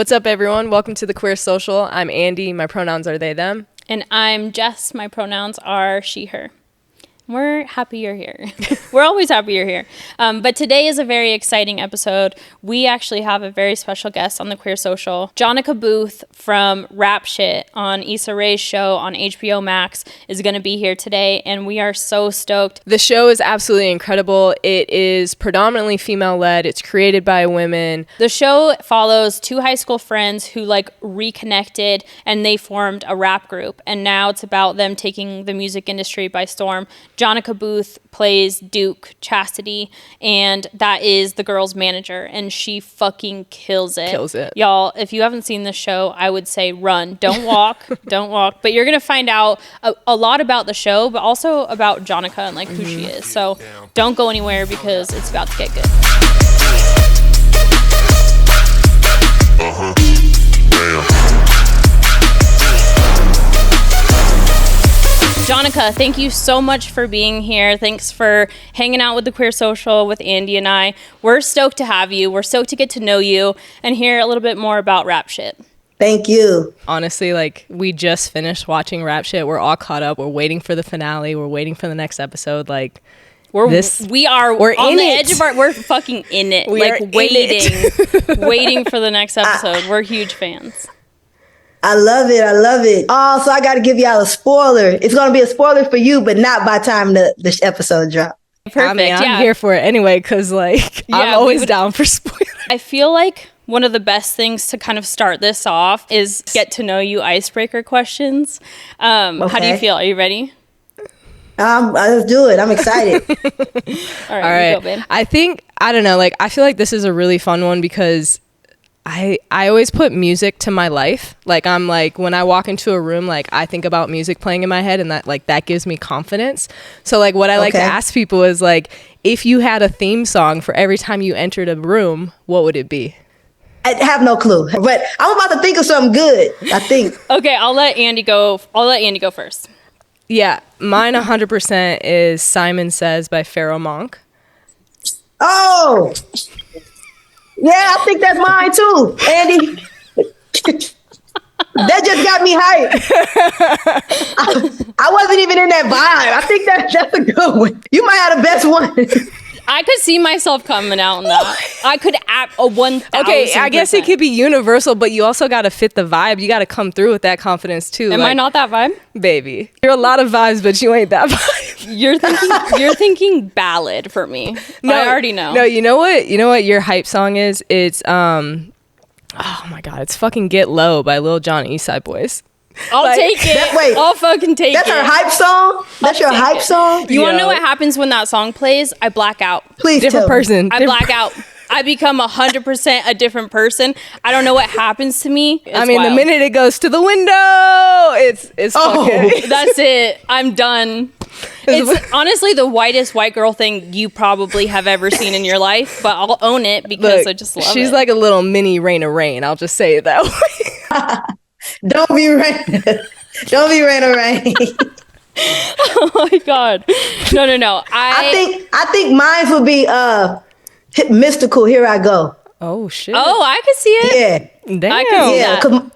What's up, everyone? Welcome to the Queer Social. I'm Andy. My pronouns are they, them. And I'm Jess. My pronouns are she, her. We're happy you're here. We're always happy you're here. But today is a very exciting episode. We actually have a very special guest on the Queer Social. Jonica Booth from Rap Shit on Issa Rae's show on HBO Max is going to be here today, and we are so stoked. The show is absolutely incredible. It is predominantly female-led. It's created by women. The show follows two high school friends who reconnected, and they formed a rap group. And now it's about them taking the music industry by storm. Jonica Booth plays Duke Chastity, and that is the girl's manager, and she fucking kills it. Kills it. Y'all, if you haven't seen the show, I would say run. Don't walk. Don't walk. But you're going to find out a lot about the show, but also about Jonica and who she is. So don't go anywhere because it's about to get good. Jonica, thank you so much for being here. Thanks for hanging out with the Queer Social with Andy and I. We're stoked to have you. We're stoked to get to know you and hear a little bit more about Rap Shit. Thank you. Honestly, we just finished watching Rap Shit. We're all caught up. We're waiting for the finale. We're waiting for the next episode. We're on the edge of we're fucking in it. Waiting for the next episode. We're huge fans. I love it. Oh, so I got to give y'all a spoiler. It's going to be a spoiler for you, but not by the time the episode drop. Perfect. I mean, I'm here for it anyway, because I'm always down for spoilers. I feel like one of the best things to kind of start this off is get to know you icebreaker questions. Okay. How do you feel? Are you ready? Let's do it. I'm excited. All right. Go, babe. I feel like this is a really fun one because I always put music to my life. When I walk into a room, I think about music playing in my head, and that gives me confidence. So what I like to ask people is if you had a theme song for every time you entered a room, what would it be? I have no clue, but I'm about to think of something good, I think. Okay, I'll let Andy go first. Yeah, mine 100% is Simon Says by Pharaoh Monk. Oh! Yeah, I think that's mine too, Andy. That just got me hyped. I wasn't even in that vibe. I think that's a good one. You might have the best one. I could see myself coming out on that. I could act a 1,000%. Okay, I guess it could be universal, but you also got to fit the vibe. You got to come through with that confidence too. Am I not that vibe? Baby, you're a lot of vibes, but you ain't that vibe. You're thinking ballad for me. No, I already know. No, you know what your hype song is? It's oh my god, it's fucking Get Low by Lil Jon and East Side Boys. I'll take it. I'll fucking take it. That's her hype song? That's your hype song? You want to know what happens when that song plays? I black out. Please different person. I black out. I become 100% a different person. I don't know what happens to me. It's wild. The minute it goes to the window, it's fucking. That's it. I'm done. It's honestly the whitest white girl thing you probably have ever seen in your life, but I'll own it because I just love it. She's like a little mini Rain of Rain. I'll just say it that way. Don't be rain. Don't be rain or rain. Oh my god. No. I think mine would be Mystical, Here I Go. Oh shit. Oh, I can see it. Yeah. Damn. I can see that.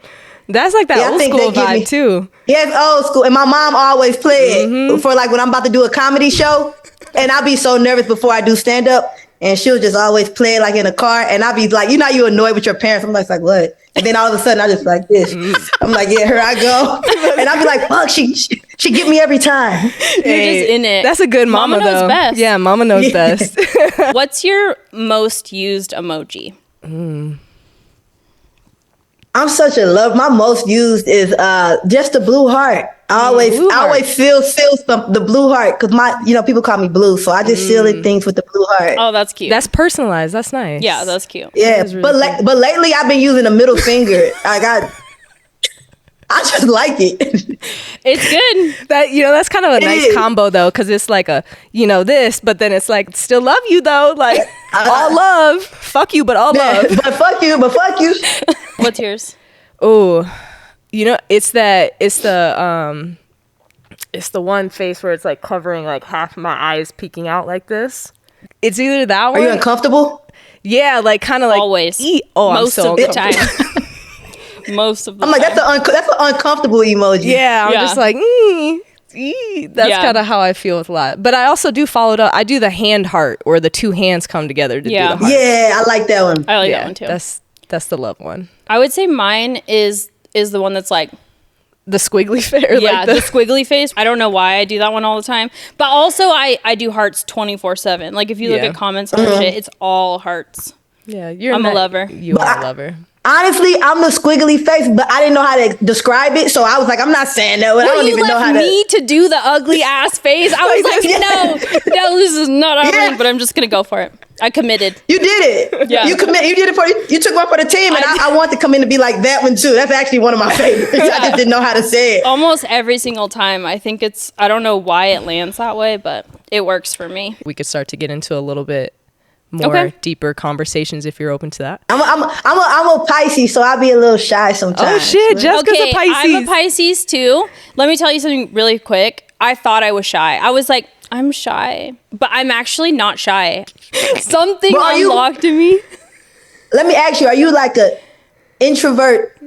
That's that old school vibe too. Yeah, it's old school. And my mom always played it for when I'm about to do a comedy show. And I'll be so nervous before I do stand up. And she'll just always play it in a car. And I'll be you're annoyed with your parents. I'm like, what? And then all of a sudden I just like this. I'm like, yeah, here I go. And I'll be like, fuck, she get me every time. You're just in it. That's a good mama knows though. Best. Yeah, mama knows best. What's your most used emoji? I'm such a love. My most used is just the blue heart. I always feel the blue heart because people call me Blue, so I just seal things with the blue heart. Oh, that's cute. That's personalized. That's nice. Yeah, that's cute. Yeah, really but lately I've been using the middle finger. I just like it. It's good. That's kind of a nice combo though, because it's this, but then it's still love you though, all love. Fuck you, but all love. But fuck you. What's yours? Oh, it's the one face where it's covering half my eyes peeking out like this. It's either that one. Are you uncomfortable? Yeah, kind of always. Most of the time. most of the I'm like, time. that's an uncomfortable emoji. Yeah, I'm Yeah. just like, that's Yeah. kind of how I feel with a lot. But I also do follow it up. I do the hand heart, where the two hands come together to Yeah. do the heart. Yeah, I like that one. I like that one too. That's the love one. I would say mine is the one that's like, The squiggly face. yeah, Like the squiggly face. I don't know why I do that one all the time. But also I do hearts 24/7. Like if you look Yeah. at comments on shit, it's all hearts. yeah, I'm a lover. You are a lover. Honestly, I'm the squiggly face, but I didn't know how to describe it, so I was like, I'm not saying that. I Well, don't you even know how left me to do the ugly ass face. I was like, no, this is not happening. But I'm just gonna go for it. I committed. You did it. Yeah. You did it you took one for the team, and I want to come in to be like that one too. That's actually one of my favorites. I just didn't know how to say it. Almost every single time. I think I don't know why it lands that way, but it works for me. We could start to get into a little bit more deeper conversations if you're open to that. I'm a Pisces, so I'll be a little shy sometimes. Oh shit, Jessica's a Pisces. I'm a Pisces too. Let me tell you something really quick. I thought I was shy. I was like, I'm shy, but I'm actually not shy. Something unlocked in me. Let me ask you: are you like a introvert?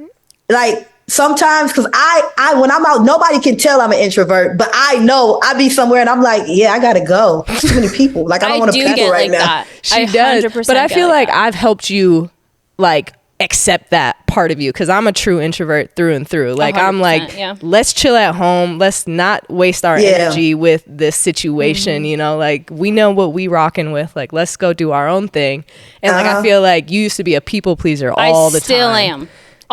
Like sometimes, because I when I'm out, nobody can tell I'm an introvert, but I know I be somewhere and I'm like, yeah, I gotta go. There's too many people. Like I don't want to people get right like now. that. She does, but I feel like I've helped you like accept that part of you, because I'm a true introvert through and through. Like I'm like, let's chill at home, let's not waste our energy with this situation. You know, like we know what we rocking with, like let's go do our own thing. And like I feel like you used to be a people pleaser all the time. I still am.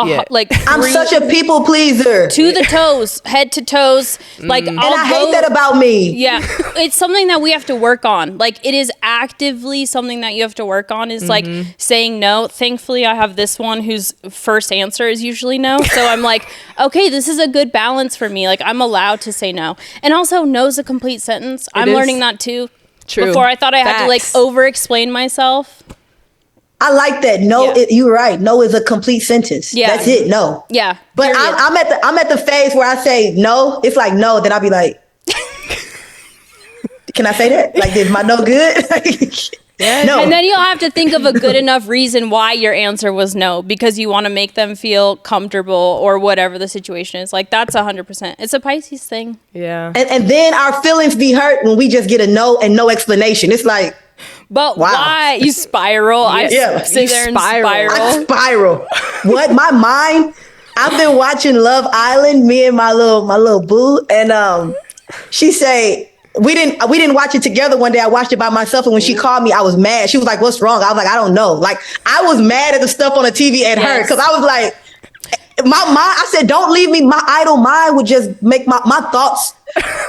Yeah. Like I'm such a people pleaser. To the toes, head to toes. Like, and I hate that about me. Yeah, it's something that we have to work on. Like, it is actively something that you have to work on. Is like saying no. Thankfully, I have this one whose first answer is usually no. So I'm like, okay, this is a good balance for me. Like, I'm allowed to say no. And also, no's a complete sentence. I'm learning that too. True. Before I thought I had to like over-explain myself. I like that. No, you're right. No is a complete sentence. Yeah. That's it. No. Yeah. But I'm at the phase where I say no. It's like no, then I'll be like, can I say that? Like, is my no good? No. And then you'll have to think of a good enough reason why your answer was no, because you want to make them feel comfortable or whatever the situation is. Like, that's 100%. It's a Pisces thing. Yeah. And then our feelings be hurt when we just get a no and no explanation. It's like, but why? You spiral. I sit there and spiral. I spiral. What? My mind. I've been watching Love Island, me and my little boo, and she say we didn't watch it together one day. I watched it by myself, and when she called me, I was mad. She was like, "What's wrong?" I was like, "I don't know." Like I was mad at the stuff on the TV at her, because I was like, my mind. I said, "Don't leave me." My idle mind would just make my thoughts.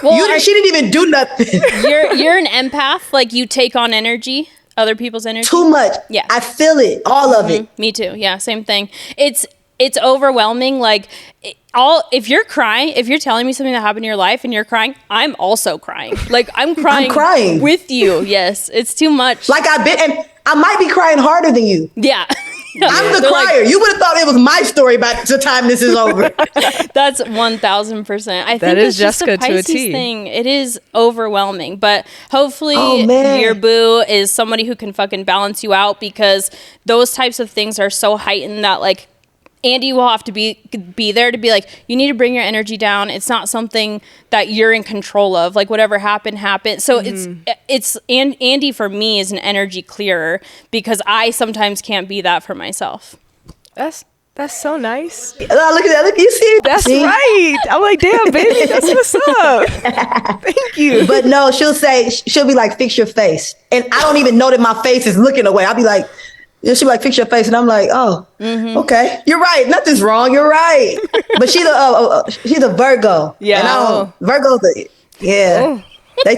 Well, she didn't even do nothing. You're an empath. Like, you take on energy, other people's energy. Too much. Yeah, I feel it, all of it. Me too. Yeah, same thing. It's overwhelming. Like, if you're crying, if you're telling me something that happened in your life and you're crying, I'm also crying. Like, I'm crying with you. Yes, it's too much. Like and I might be crying harder than you. Yeah. I'm the crier. You would have thought it was my story by the time this is over. That's 1,000%. I think it's just a Pisces thing. It is overwhelming, but hopefully your boo is somebody who can fucking balance you out, because those types of things are so heightened that, like, Andy will have to be there to be like, you need to bring your energy down. It's not something that you're in control of. Like, whatever happened. So Andy for me is an energy clearer, because I sometimes can't be that for myself. That's so nice. Look at that. Look, you see? That's right. I'm like, damn, baby, that's what's up. Thank you. But no, she'll be like, fix your face. And I don't even know that my face is looking away. I'll be like, she'll be like, fix your face. And I'm like, oh, okay. You're right. Nothing's wrong. You're right. But she's a Virgo. Yeah. And Virgo's they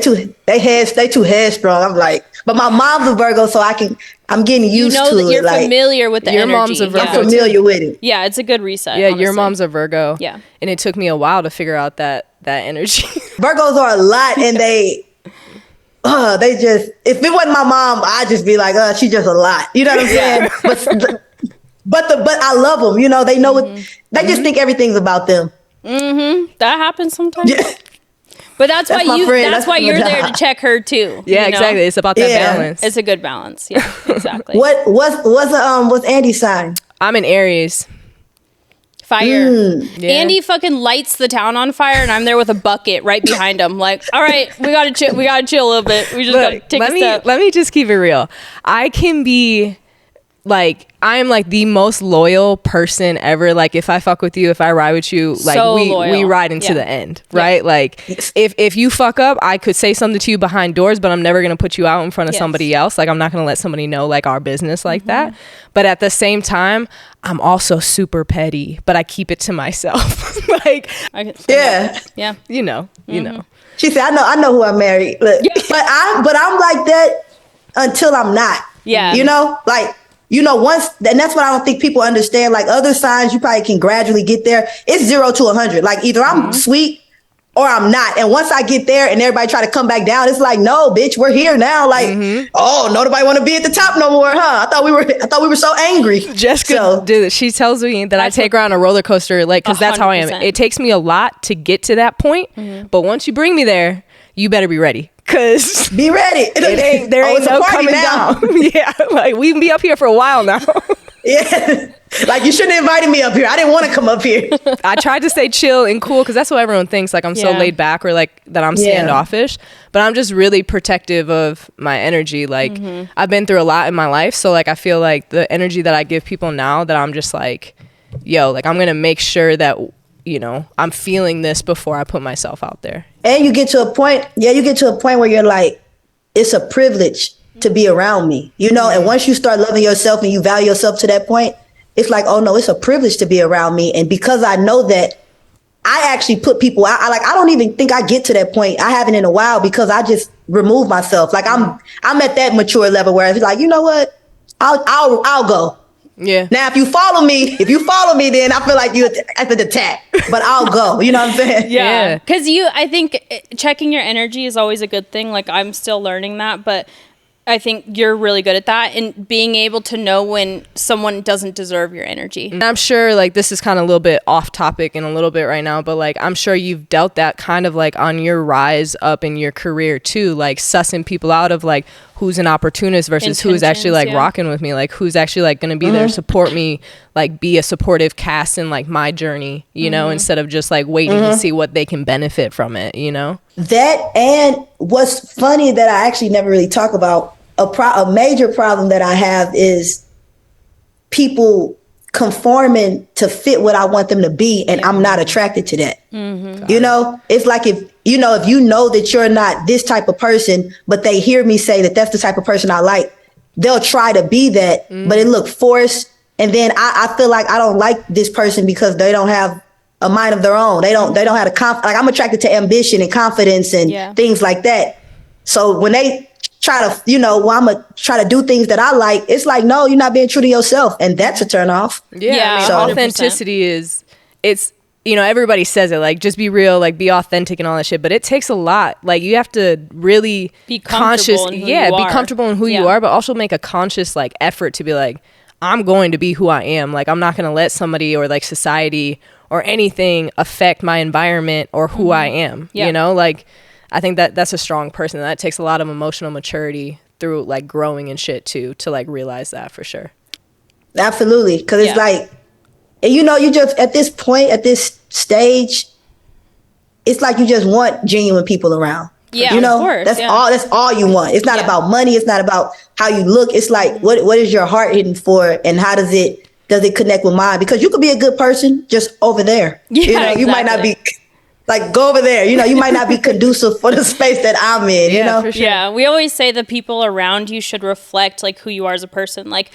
too headstrong. I'm like, but my mom's a Virgo, so I'm getting used to it. You know that you're familiar with the energy. Your mom's a Virgo. I'm familiar with it. Yeah, it's a good reset. Yeah, honestly. your mom's a Virgo. Yeah. And it took me a while to figure out that energy. Virgos are a lot, and they just, if it wasn't my mom, I'd just be like, she's just a lot. You know what I'm saying? But I love them. You know, they know they just think everything's about them. That happens sometimes. Yeah. But that's why you're there to check her too. Yeah, exactly. It's about that balance. It's a good balance. Yeah, exactly. What's Andy's sign? I'm an Aries. Fire. Yeah. Andy fucking lights the town on fire, and I'm there with a bucket right behind him. Like, all right, we gotta chill. We gotta chill a little bit. We just gotta take a step. Let me just keep it real. I can be like, I am like the most loyal person ever. Like, if I fuck with you, if I ride with you, like So we loyal. ride into the end, right? Yeah. Like, if you fuck up, I could say something to you behind doors, but I'm never gonna put you out in front of somebody else. Like, I'm not gonna let somebody know like our business like that. But at the same time, I'm also super petty, but I keep it to myself. Like, Yeah. you know. She said, I know who I married. Look, but I'm like that until I'm not. Yeah. You know, like, you know, once, and that's what I don't think people understand. Like, other signs, you probably can gradually get there. It's 0 to 100. Like, either I'm sweet or I'm not. And once I get there and everybody try to come back down, it's like, no, bitch, we're here now. Like, oh, nobody want to be at the top no more, huh? I thought we were so angry. Jessica, she tells me that I take her on a roller coaster, like, because that's how I am. 100%. It takes me a lot to get to that point, but once you bring me there, you better be ready. Cause be ready. There ain't no coming down. Yeah, like we can be up here for a while now. Yeah, like you shouldn't have invited me up here. I didn't want to come up here. I tried to stay chill and cool because that's what everyone thinks. Like I'm so laid back or like that I'm standoffish, but I'm just really protective of my energy. Like I've been through a lot in my life, so like I feel like the energy that I give people now, that I'm just like, yo, like I'm gonna make sure that, you know, I'm feeling this before I put myself out there. And you get to a point where you're like, it's a privilege to be around me, you know? And once you start loving yourself and you value yourself to that point, it's like, oh no, it's a privilege to be around me. And because I know that, I actually put people out. I don't even think I get to that point. I haven't in a while because I just remove myself. Like I'm at that mature level where it's like, you know what? I'll go. Yeah. Now, if you follow me, then I feel like you're at the attack, but I'll go. You know what I'm saying? Yeah. Because I think checking your energy is always a good thing. Like I'm still learning that, but I think you're really good at that and being able to know when someone doesn't deserve your energy. And I'm sure like this is kind of a little bit off topic in a little bit right now, but like I'm sure you've dealt that kind of like on your rise up in your career too, like sussing people out of like who's an opportunist versus who's actually like rocking with me, like who's actually like going to be there to support me, like be a supportive cast in like my journey, you know, instead of just like waiting to see what they can benefit from it, you know? That, and what's funny that I actually never really talk about, a major problem that I have is people conforming to fit what I want them to be, and I'm not attracted to that. You know, it's like if you know that you're not this type of person, but they hear me say that that's the type of person I like, they'll try to be that, but it look forced. And then I feel like I don't like this person because they don't have a mind of their own. They don't have like I'm attracted to ambition and confidence and things like that. So when they try to, you know, well, I'm gonna try to do things that I like, it's like, no, you're not being true to yourself, and that's a turn off. Yeah, I mean, so authenticity it's you know, everybody says it, like just be real, like be authentic and all that shit, but it takes a lot. Like you have to really be conscious, be comfortable in who you are, but also make a conscious like effort to be like, I'm going to be who I am. Like I'm not gonna let somebody or like society or anything affect my environment or who I am. You know, like I think that's a strong person. That takes a lot of emotional maturity through like growing and shit too, to like realize that for sure. Absolutely. Because it's like, you know, you just at this point, at this stage, it's like you just want genuine people around. Yeah, you know, of course, that's all you want. It's not about money. It's not about how you look. It's like, what is your heart hitting for, and how does it connect with mine? Because you could be a good person just over there. Yeah, you know, you might not be. Like, go over there. You know, you might not be conducive for the space that I'm in, you know? For sure. Yeah, we always say the people around you should reflect, like, who you are as a person. Like,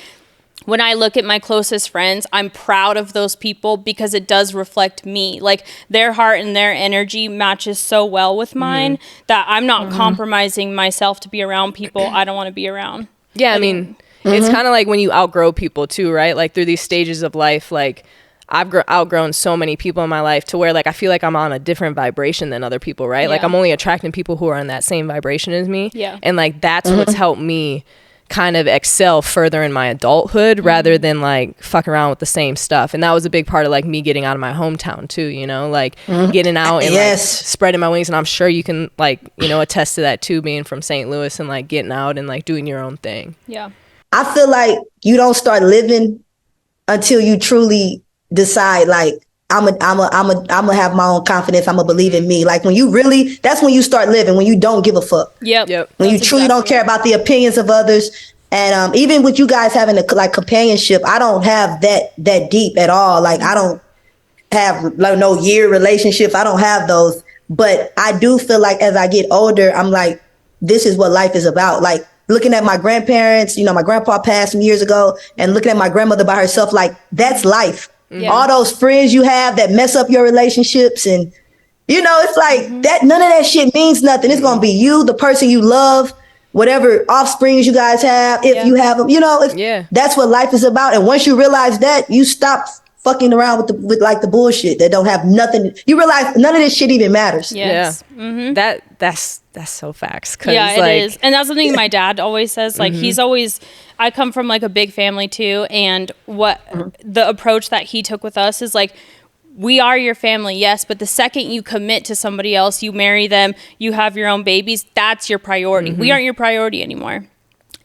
when I look at my closest friends, I'm proud of those people because it does reflect me. Like, their heart and their energy matches so well with mine that I'm not compromising myself to be around people I don't want to be around. Yeah, I mean, it's kind of like when you outgrow people, too, right? Like, through these stages of life, like, I've outgrown so many people in my life to where like I feel like I'm on a different vibration than other people, right? Like I'm only attracting people who are on that same vibration as me. Yeah. And like that's what's helped me kind of excel further in my adulthood rather than like fuck around with the same stuff. And that was a big part of like me getting out of my hometown too, you know, like getting out and like spreading my wings. And I'm sure you can like, you know, attest to that too, being from St. Louis and like getting out and like doing your own thing. Yeah. I feel like you don't start living until you truly decide like, I'm gonna have my own confidence. I'm gonna believe in me. Like when you really, that's when you start living, when you don't give a fuck. Yep. When you truly don't care about the opinions of others. And even with you guys having like companionship, I don't have that deep at all. Like I don't have like no year relationships. I don't have those. But I do feel like as I get older, I'm like, this is what life is about. Like looking at my grandparents, my grandpa passed some years ago, and looking at my grandmother by herself, like that's life. Yeah. All those friends you have that mess up your relationships, and it's like that. None of that shit means nothing. It's gonna be you, the person you love, whatever offsprings you guys have, if you have them. That's what life is about. And once you realize that, you stop fucking around with like the bullshit that don't have nothing. You realize none of this shit even matters. Yes. Yeah. Mm-hmm. That's so facts. Yeah, it is. And that's something my dad always says. Like he's always, I come from like a big family too. And what the approach that he took with us is like, we are your family, yes, but the second you commit to somebody else, you marry them, you have your own babies, that's your priority. We aren't your priority anymore.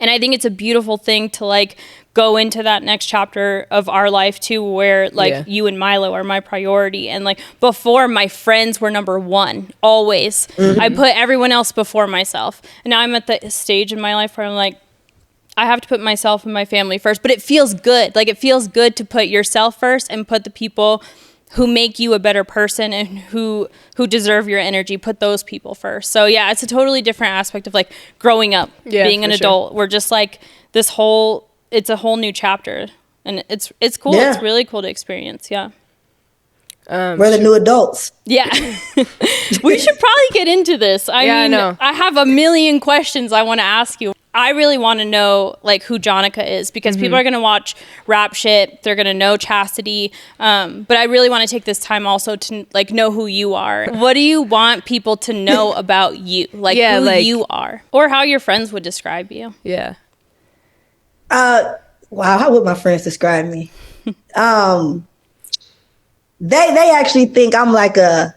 And I think it's a beautiful thing to like go into that next chapter of our life too, where like you and Milo are my priority. And like before, my friends were number one, always. I put everyone else before myself. And now I'm at the stage in my life where I'm like, I have to put myself and my family first, but it feels good. Like it feels good to put yourself first and put the people who make you a better person and who deserve your energy, put those people first. So yeah, it's a totally different aspect of like growing up, being an adult. We're just like it's a whole new chapter, and it's cool. Yeah. It's really cool to experience. Yeah. We're the new adults. Yeah. We should probably get into this. I know. I have a million questions I want to ask you. I really want to know like who Jonica is, because people are going to watch rap shit. They're going to know Chastity. But I really want to take this time also to like know who you are. What do you want people to know about you? Like who you are, or how your friends would describe you? Yeah. Wow. How would my friends describe me? They actually think I'm like the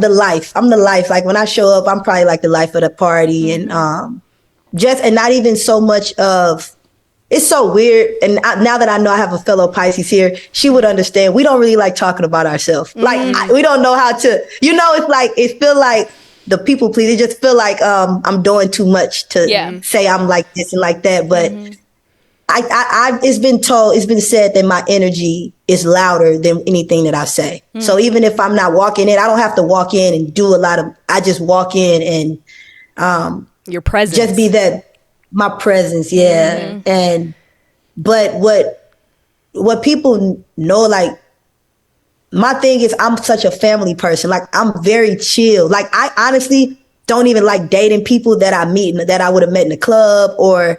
life. I'm the life. Like when I show up, I'm probably like the life of the party, and not even so much of. It's so weird. And now that I know I have a fellow Pisces here, she would understand. We don't really like talking about ourselves. Like we don't know how to. It's like it feel like the people please. It just feel like I'm doing too much to say I'm like this and like that, but. It's been said that my energy is louder than anything that I say. So even if I'm not walking in, I don't have to walk in and do a lot of, I just walk in and, your presence, just be my presence. Yeah. But what people know, like my thing is I'm such a family person. Like I'm very chill. Like I honestly don't even like dating people that I meet, that I would have met in the club, or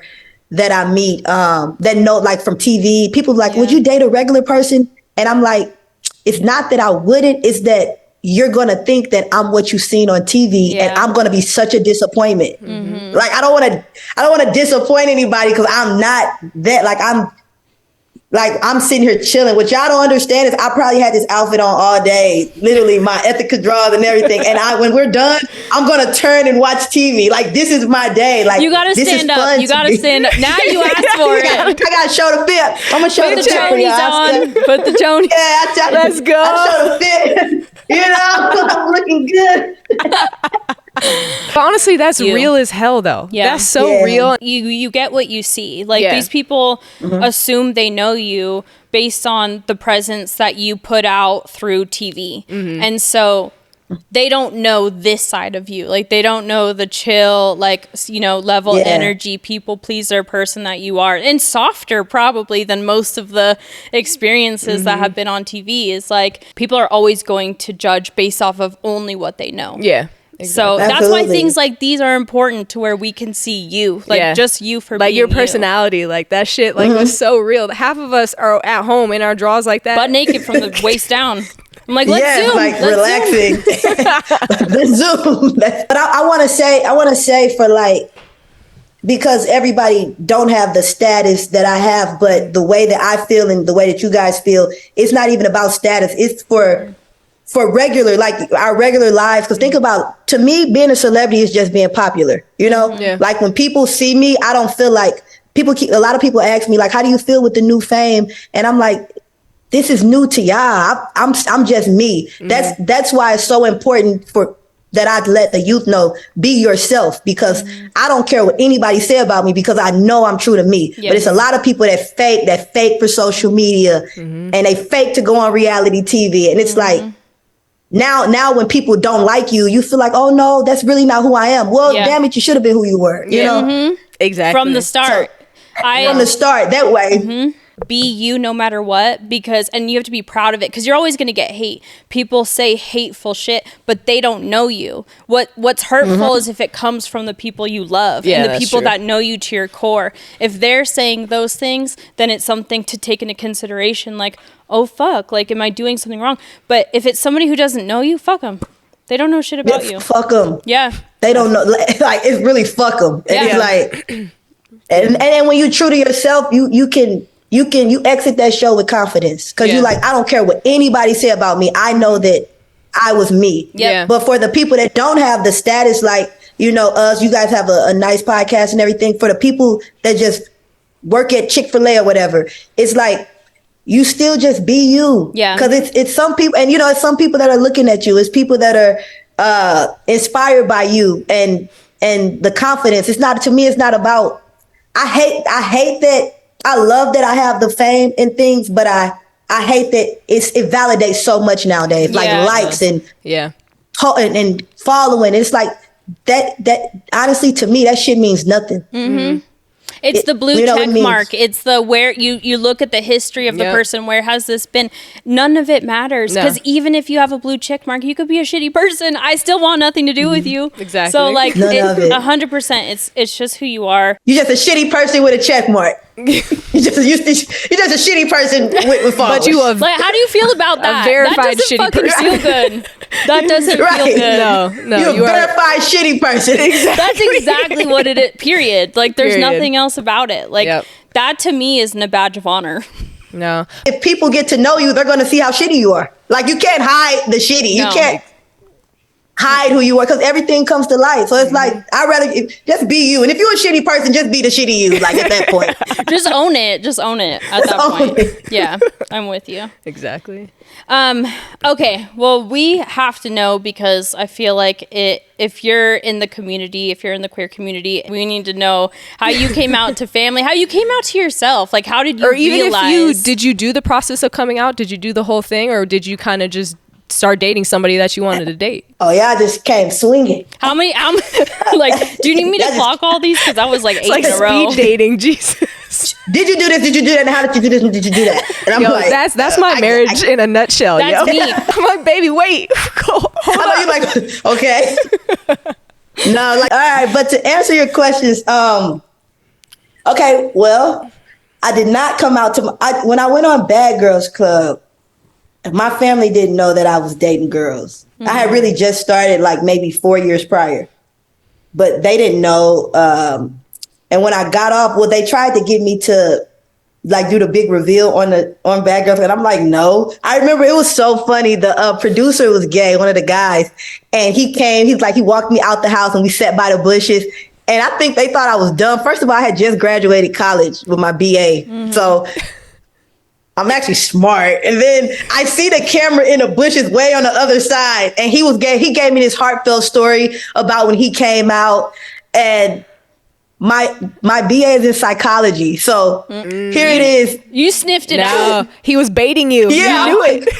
that I meet that know like from TV. People like, would you date a regular person? And I'm like, it's not that I wouldn't, it's that you're going to think that I'm what you've seen on TV, and I'm going to be such a disappointment. Like I don't want to disappoint anybody, because I'm not that. I'm sitting here chilling. What y'all don't understand is I probably had this outfit on all day, literally my Ethica drawers and everything. And when we're done, I'm going to turn and watch TV. Like this is my day. Like you got to stand up. You got to stand up. Now you asked for it. I got to show the fit. I'm going to show the fit for y'all. Put the Jonies. Yeah, let's go. I show the fit. I'm looking good. But honestly, that's real as hell, though. Yeah. That's so real. You get what you see. Like these people assume they know you based on the presence that you put out through TV. And so they don't know this side of you. Like they don't know the chill, like, level energy, people pleaser person that you are. And softer probably than most of the experiences that have been on TV. Is like people are always going to judge based off of only what they know. Yeah. Exactly. So that's why things like these are important, to where we can see you, like just you for like being your personality, like that shit, like was so real. Half of us are at home in our drawers like that, butt naked from the waist down. I'm like, let's zoom, like relaxing. Let's zoom. But I want to say for like, because everybody don't have the status that I have, but the way that I feel and the way that you guys feel, it's not even about status. It's for regular, like our regular lives. Because think about, to me, being a celebrity is just being popular, like when people see me, I don't feel like a lot of people ask me like, how do you feel with the new fame? And I'm like, this is new to y'all. I'm just me. That's why it's so important that I'd let the youth know, be yourself, because I don't care what anybody say about me, because I know I'm true to me. Yes. But it's a lot of people that fake for social media, and they fake to go on reality TV. And it's like, now when people don't like you, you feel like, oh no, that's really not who I am. Well, damn it, you should have been who you were, you know? Exactly. From the start. From the start, that way. Be you no matter what, and you have to be proud of it, because you're always going to get hate. People say hateful shit, but they don't know you. What's hurtful is if it comes from the people you love, and the people that know you to your core. If they're saying those things, then it's something to take into consideration, like, oh fuck, like, am I doing something wrong? But if it's somebody who doesn't know you, fuck them. They don't know shit about you. Fuck them. Yeah. They don't know. Like, it's really fuck them. And it's like, and then when you're true to yourself, you exit that show with confidence, because you're like, I don't care what anybody say about me. I know that I was me. Yeah. But for the people that don't have the status, like, you know, us, you guys have a nice podcast and everything. For the people that just work at Chick-fil-A or whatever, it's like, you still just be you. Yeah. Because it's some people, and you know, it's some people that are looking at you. It's people that are inspired by you, and the confidence. It's not, to me, it's not about, I hate that. I love that I have the fame and things, but I hate that it validates so much nowadays, like likes and following. It's like that. Honestly, to me, that shit means nothing. It's the blue check mark. It's the where you look at the history of the person. Where has this been? None of it matters, because even if you have a blue check mark, you could be a shitty person. I still want nothing to do with you. Exactly. So like, 100%. It's just who you are. You're just a shitty person with a check mark. You're just a shitty person with followers. But like, how do you feel about that? A verified that doesn't shitty fucking feel good. That doesn't feel good. No, you're a verified shitty person. Exactly. That's exactly what it is. Period. Like, there's nothing else about it. Like, that to me isn't a badge of honor. No. If people get to know you, they're going to see how shitty you are. Like, you can't hide the shitty. You can't hide who you are, because everything comes to light. So it's like, I'd rather just be you. And if you're a shitty person, just be the shitty you, like, at that point. Just own it. Just own it at that point. Yeah, I'm with you. Exactly. Okay, well, we have to know, because I feel like if you're in the community, if you're in the queer community, we need to know how you came out to family, how you came out to yourself. Like, how did you realize? Did you do the process of coming out? Did you do the whole thing, or did you kind of just start dating somebody that you wanted to date? Oh yeah, I just came swinging. How many like, do you need me to clock all these? Because I was like 8 in a row. Speed dating, Jesus. Did you do this? Did you do that? And how did you do this? And did you do that? And I'm like, that's my marriage in a nutshell. That's me. I'm like, baby, wait. Hold on. You're like, okay. No, like, all right. But to answer your questions, okay, well, I did not come out to when I went on Bad Girls Club. My family didn't know that I was dating girls. I had really just started, like, maybe 4 years prior, but they didn't know. And when I got off, well, they tried to get me to, like, do the big reveal on Bad Girls, and I'm like, no. I remember it was so funny. The producer was gay, one of the guys, and he came. He walked me out the house, and we sat by the bushes. And I think they thought I was dumb. First of all, I had just graduated college with my BA, so I'm actually smart. And then I see the camera in the bushes way on the other side. And he was gay. He gave me this heartfelt story about when he came out. And my BA is in psychology. So here it is. You sniffed it out. He was baiting you. Yeah, you knew it.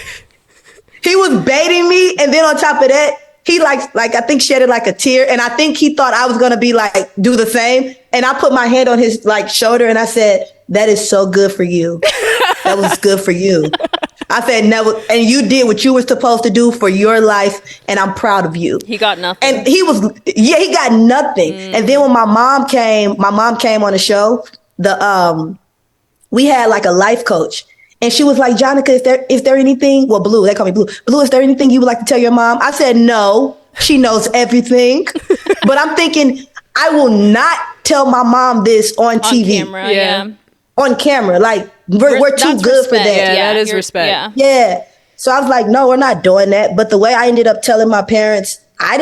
He was baiting me. And then on top of that, he like I think shedded like a tear. And I think he thought I was going to be like, do the same. And I put my hand on his like shoulder and I said, that is so good for you. That was good for you. I said, never. And you did what you were supposed to do for your life. And I'm proud of you. He got nothing. And he got nothing. And then when my mom came on the show, we had like a life coach. And she was like, Jonica, is there anything? Well, Blue, they call me Blue. Blue, is there anything you would like to tell your mom? I said, no, she knows everything. But I'm thinking, I will not tell my mom this on TV. Camera, yeah. On camera. Like, we're too good for that. Yeah, that is respect. Yeah. So I was like, no, we're not doing that. But the way I ended up telling my parents, I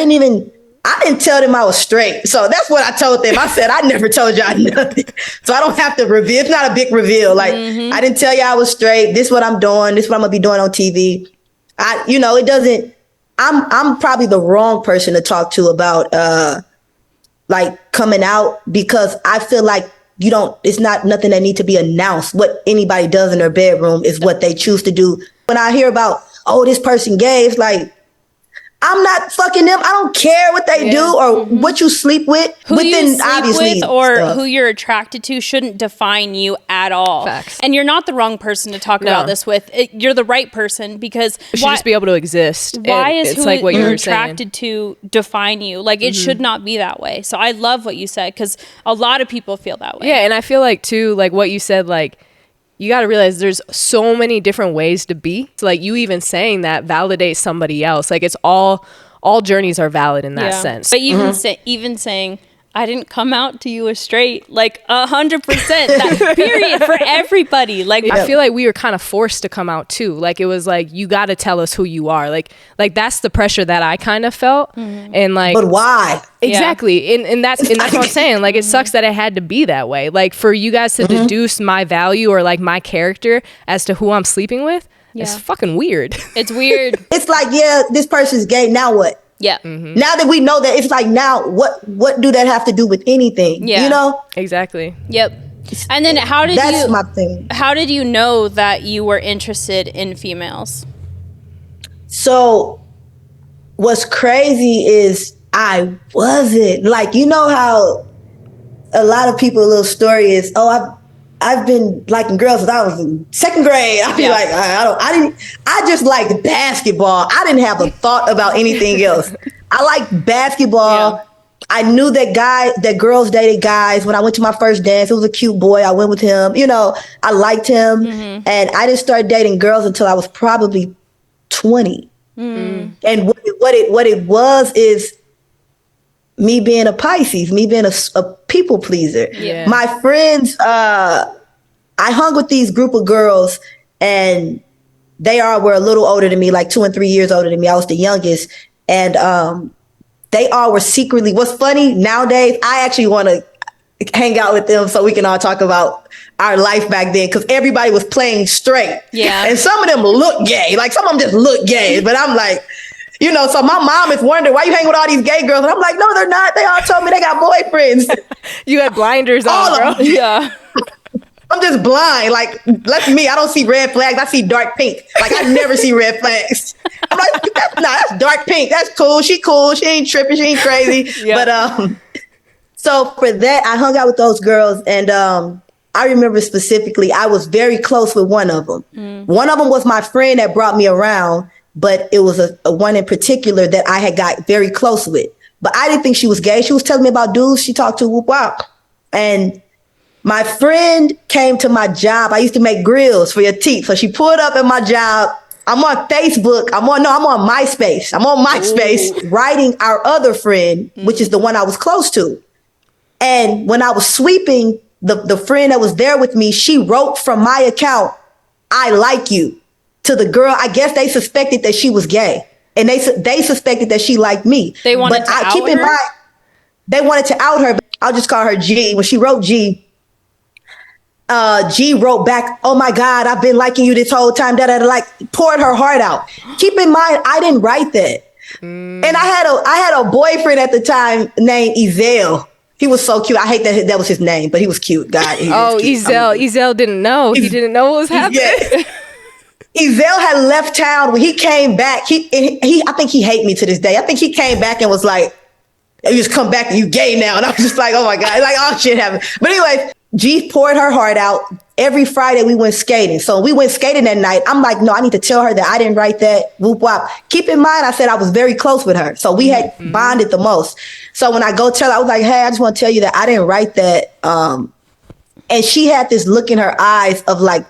I didn't tell them I was straight. So that's what I told them. I said, I never told y'all nothing. So I don't have to reveal. It's not a big reveal. Like, I didn't tell y'all I was straight. This is what I'm doing. This is what I'm going to be doing on TV. It doesn't, I'm probably the wrong person to talk to about, like coming out, because I feel like it's not nothing that need to be announced. What anybody does in their bedroom is what they choose to do. When I hear about, oh, this person gay, it's like, I'm not fucking them. I don't care what they do or what you sleep with. Who you sleep with or who you're attracted to shouldn't define you at all. Facts. And you're not the wrong person to talk about this with. You're the right person, because you should just be able to exist. Why is it's who like what you're attracted to define you? Like, it should not be that way. So I love what you said, because a lot of people feel that way. Yeah, and I feel like too, like what you said, like, you got to realize there's so many different ways to be. So like, you even saying that validates somebody else. Like, it's all journeys are valid in that sense. But even saying, I didn't come out to you as straight, like 100%, that period for everybody. Like, I feel like we were kind of forced to come out too. Like, it was like, you got to tell us who you are. Like that's the pressure that I kind of felt. And like, but why? Exactly. And that's what I'm saying. Like, it sucks that it had to be that way. Like, for you guys to deduce my value or like my character as to who I'm sleeping with, it's fucking weird. It's weird. It's like, yeah, this person's gay. Now what? Yeah. Now that we know that, it's like, now what do that have to do with anything? Yeah. You know? Exactly. Yep. And then That's my thing. How did you know that you were interested in females? So what's crazy is I wasn't. Like, you know how a lot of people, a little story is, oh, I've been liking girls since I was in second grade. I'd be like, I just liked basketball. I didn't have a thought about anything else. I liked basketball. Yeah. I knew that girls dated guys. When I went to my first dance, it was a cute boy. I went with him. You know, I liked him. And I didn't start dating girls until I was probably 20. And what it was is me being a Pisces, me being a people pleaser. Yeah. My friends, I hung with these group of girls, and they were a little older than me, like 2 and 3 years older than me. I was the youngest. And they all were secretly, what's funny nowadays, I actually want to hang out with them so we can all talk about our life back then, because everybody was playing straight. Yeah. And some of them look gay. Like, some of them just look gay. But I'm like, you know, so my mom is wondering, why you hang with all these gay girls? And I'm like, no, they're not. They all told me they got boyfriends. You had blinders on, bro. Yeah. I'm just blind. Like, that's me. I don't see red flags. I see dark pink. Like, I never see red flags. I'm like, that's dark pink. That's cool. She cool. She ain't tripping. She ain't crazy. Yep. But so for that, I hung out with those girls. And I remember specifically, I was very close with one of them. One of them was my friend that brought me around. But it was a one in particular that I had got very close with. But I didn't think she was gay. She was telling me about dudes she talked to, whoop wop. And my friend came to my job. I used to make grills for your teeth. So she pulled up at my job. I'm on Facebook. I'm on MySpace. I'm on MySpace writing our other friend, which is the one I was close to. And when I was sweeping, the friend that was there with me, she wrote from my account, "I like you," to the girl. I guess they suspected that she was gay, and they suspected that she liked me. They wanted to out her? They wanted to out her, but I'll just call her G. When she wrote G, G wrote back, "Oh my God, I've been liking you this whole time." Like, poured her heart out. Keep in mind, I didn't write that. And I had a boyfriend at the time named Ezel. He was so cute. I hate that was his name, but he was cute. God. Ezel didn't know. He didn't know what was happening. Yeah. Ezel had left town. When he came back, I think he hated me to this day. I think he came back and was like, "You just come back and you gay now." And I was just like, oh my God, like, all shit happened. But anyway, G poured her heart out. Every Friday we went skating. So we went skating that night. I'm like, no, I need to tell her that I didn't write that. Whoop wop. Keep in mind, I said I was very close with her. So we had bonded the most. So when I go tell her, I was like, hey, I just want to tell you that I didn't write that. And she had this look in her eyes of like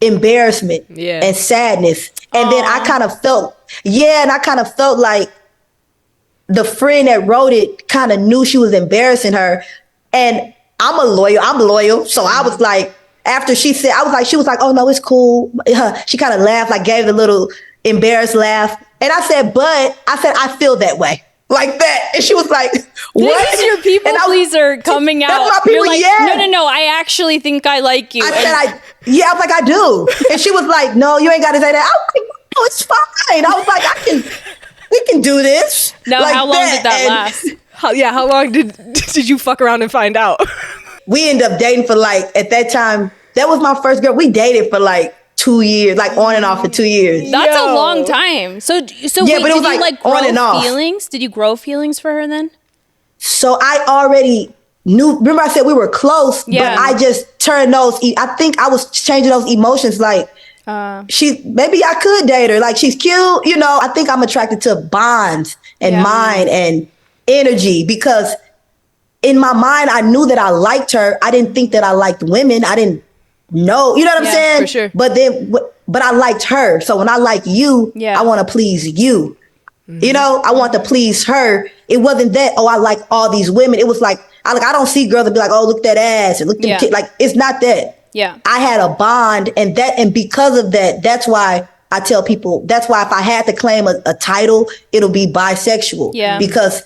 embarrassment and sadness. And then I kind of felt like the friend that wrote it kind of knew she was embarrassing her. And I'm loyal. So I was like, after she said, she was like, oh no, it's cool. She kind of laughed, like gave a little embarrassed laugh. And I said, I feel that way. like that. And she was like, what? This is your people pleaser coming out. That's my people, You're like, yeah. no, I actually think I like you. I was like, I do. And she was like, no, you ain't got to say that. I was like, no, it's fine. I was like, we can do this. Now, like how long did that last? How long did you fuck around and find out? We ended up dating for like, at that time, that was my first girl. We dated for like 2 years, like on and off for 2 years. That's a long time. So yeah, wait, but it was did you like grow on and off. feelings? Did you grow feelings for her then? So I already knew, remember I said we were close, but I just turned I think I was changing those emotions. Like, maybe I could date her. Like, she's cute. You know, I think I'm attracted to bonds and mind and energy, because in my mind, I knew that I liked her. I didn't think that I liked women. I didn't know, you know what I'm saying? For sure. But I liked her. So when I like you, I want to please you. Mm-hmm. You know, I want to please her. It wasn't that, I like all these women. It was like, I don't see girls that be like, oh, look at that ass and look at them like, it's not that. Yeah. I had a bond, and because of that, that's why I tell people, that's why if I had to claim a title, it'll be bisexual. Yeah. Because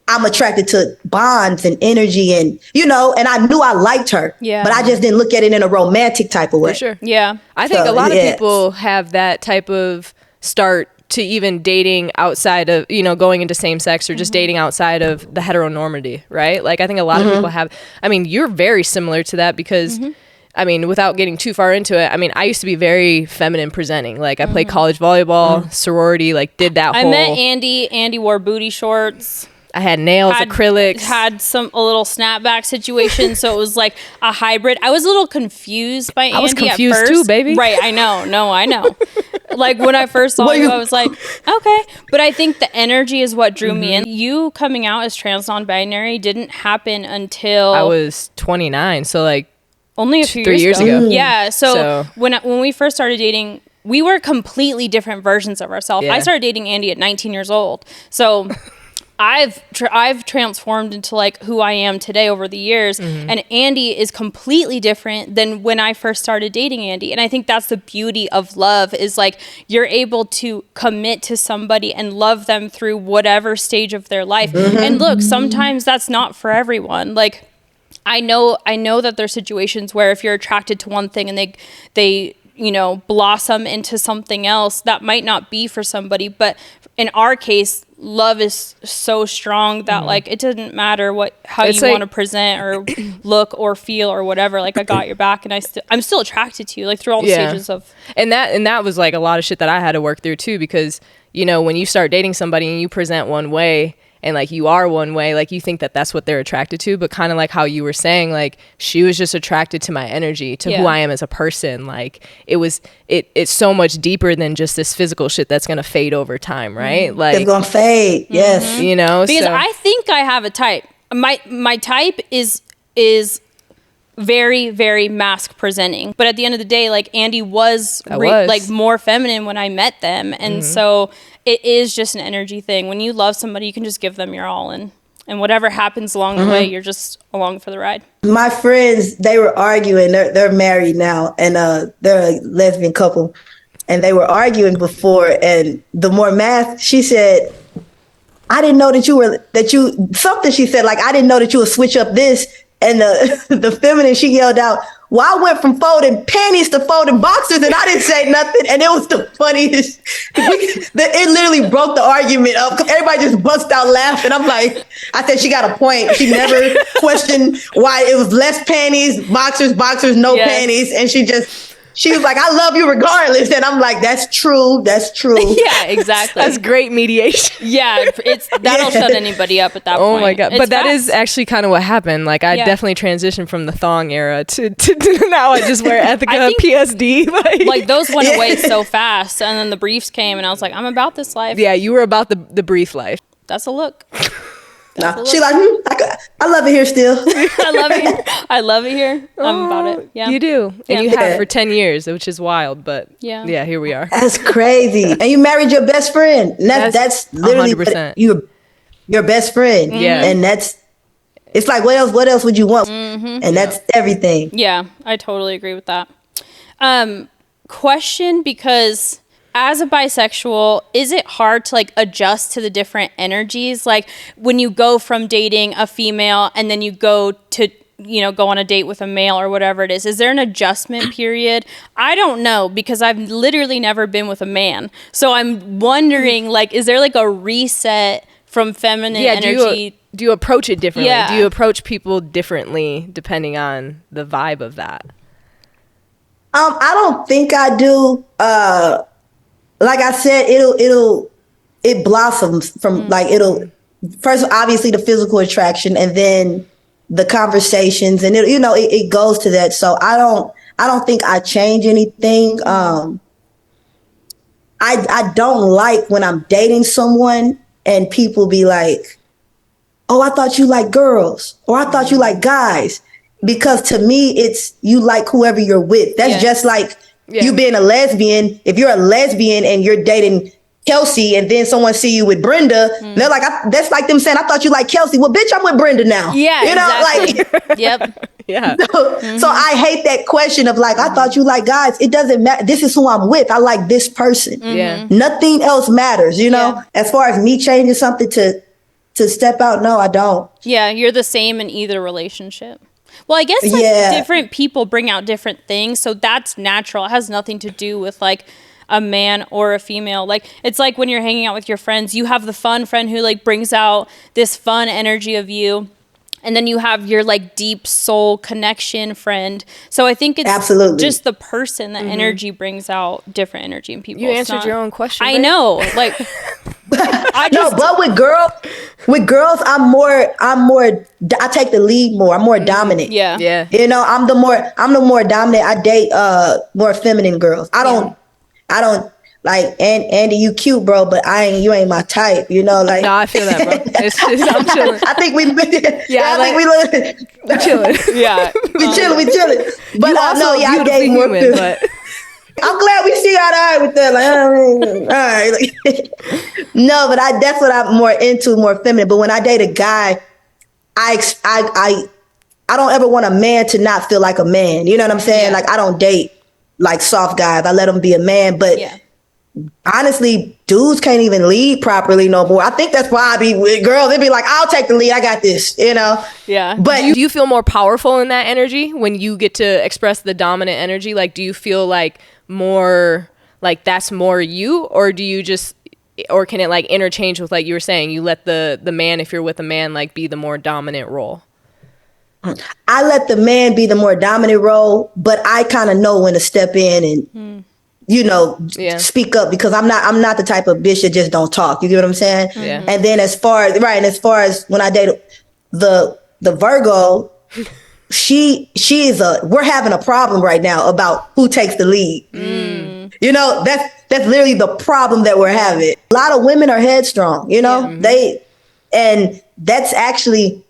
I'm attracted to bonds and energy, and, you know, and I knew I liked her. Yeah. But I just didn't look at it in a romantic type of way. For sure. Yeah. I think a lot of people have that type of start to even dating outside of, you know, going into same sex or just dating outside of the heteronormity, right? Like, I think a lot of people have, I mean, you're very similar to that because I mean, without getting too far into it, I mean, I used to be very feminine presenting. Like, I played college volleyball, sorority, like, did that whole... I met Andy. Andy wore booty shorts. I had nails, acrylics. Had a little snapback situation, so it was like a hybrid. I was a little confused by Andy. I was confused at first. too, baby. Right, I know. No, I know. Like, when I first saw you, I was like, okay. But I think the energy is what drew me in. You coming out as trans non-binary didn't happen until... I was 29, so like... Only a few 3 years ago. Yeah, so when we first started dating, we were completely different versions of ourselves. I started dating Andy at 19 years old. So... I've transformed into like who I am today over the years, and Andy is completely different than when I first started dating Andy. And I think that's the beauty of love, is like you're able to commit to somebody and love them through whatever stage of their life. And look, sometimes that's not for everyone. Like, I know that there's situations where if you're attracted to one thing and they you know, blossom into something else, that might not be for somebody. But in our case, love is so strong that like it doesn't matter how you want to present or look or feel or whatever. Like, I got your back, and I'm still attracted to you, like, through all the stages of... And that was like a lot of shit that I had to work through too, because, you know, when you start dating somebody and you present one way and like you are one way, like you think that that's what they're attracted to, but kind of like how you were saying, like she was just attracted to my energy, to who I am as a person. Like it's so much deeper than just this physical shit that's gonna fade over time, right? Like it's gonna fade, yes. You know, because I think I have a type. My type is very, very mask presenting, but at the end of the day, like Andy was like more feminine when I met them, and so it is just an energy thing. When you love somebody, you can just give them your all, and whatever happens along the way, you're just along for the ride. My friends, they were arguing. They're married now, and they're a lesbian couple, and they were arguing before. And the more math, she said, I didn't know something she said, like, I didn't know that you would switch up this. And the feminine, she yelled out, well, I went from folding panties to folding boxers, and I didn't say nothing. And it was the funniest. It literally broke the argument up. Everybody just bust out laughing. I'm like, I said, she got a point. She never questioned why it was less panties, boxers, no panties. And she was like, I love you regardless. And I'm like, that's true. Yeah, exactly. That's great mediation. Yeah, that'll shut anybody up at that point. Oh my God. But that is actually kind of what happened. Like, I definitely transitioned from the thong era to now I just wear Ethica PSD. Like those went away so fast. And then the briefs came, and I was like, I'm about this life. Yeah, you were about the brief life. That's a look. Nah, she like, I love it here still. I love it here. I'm about it. Yeah, you do, and you have for 10 years, which is wild. But yeah, here we are. That's crazy. And you married your best friend. And that's literally 100%. Your best friend. Yeah, and it's like, what else would you want? And that's everything. Yeah, I totally agree with that. Question, because as a bisexual, is it hard to like adjust to the different energies? Like when you go from dating a female and then you go to, go on a date with a male or whatever it is there an adjustment period? I don't know, because I've literally never been with a man. So I'm wondering, like, is there like a reset from feminine energy? Do you approach it differently? Yeah. Do you approach people differently depending on the vibe of that? I don't think I do. Like I said, it blossoms from like first obviously the physical attraction, and then the conversations, and it goes to that. So I don't think I change anything. I don't like when I'm dating someone and people be like, oh, I thought you like girls, or I thought you like guys. Because to me, it's you like whoever you're with. That's just like you being a lesbian. If you're a lesbian and you're dating Kelsey and then someone see you with Brenda, they're like, that's like them saying, I thought you like Kelsey. Well, bitch, I'm with Brenda now. Yeah, like, yep. Yeah. So I hate that question of like, I thought you like guys. It doesn't matter. This is who I'm with. I like this person. Yeah. Nothing else matters, As far as me changing something to step out, no, I don't. Yeah, you're the same in either relationship. Well, I guess different people bring out different things, so that's natural. It has nothing to do with like a man or a female. Like it's like when you're hanging out with your friends, you have the fun friend who like brings out this fun energy of you, and then you have your like deep soul connection friend. So I think it's absolutely just the person, that energy brings out different energy in people. You answered your own question. I know, like. But with girls, I take the lead more. I'm more dominant. Yeah. I'm the more dominant. I date more feminine girls. I don't like Andy, you cute, bro, but you ain't my type, like. No, I feel that, bro. I'm chilling. I think we we're chilling. Yeah. we chilling. But you also I date more human, but I'm glad we see eye to eye with that. Like, all right. No, but that's what I'm more into, more feminine. But when I date a guy, I don't ever want a man to not feel like a man. You know what I'm saying? Yeah. Like I don't date like soft guys. I let him be a man. But honestly, dudes can't even lead properly no more. I think that's why I be with girls. They be like, I'll take the lead. I got this. Yeah. But do you feel more powerful in that energy when you get to express the dominant energy? Like, do you feel like more like that's more you, or do you just, or can it like interchange with, like you were saying, you let the man, if you're with a man, like be the more dominant role? I let the man be the more dominant role, but I kind of know when to step in and speak up, because I'm not the type of bitch that just don't talk. You get what I'm saying? Yeah. And then as far as when I date the Virgo, we're having a problem right now about who takes the lead. That's literally the problem that we're having. A lot of women are headstrong, and that's actually,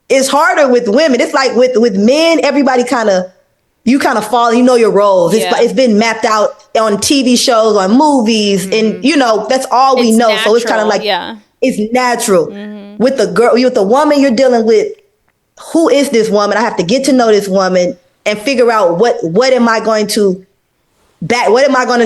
it's harder with women. It's like with men, everybody you kind of fall, your roles. It's been mapped out on TV shows, on movies, and that's all we know. Natural, so it's kind of like, it's natural. With the woman you're dealing with, who is this woman? I have to get to know this woman and figure out what am I going to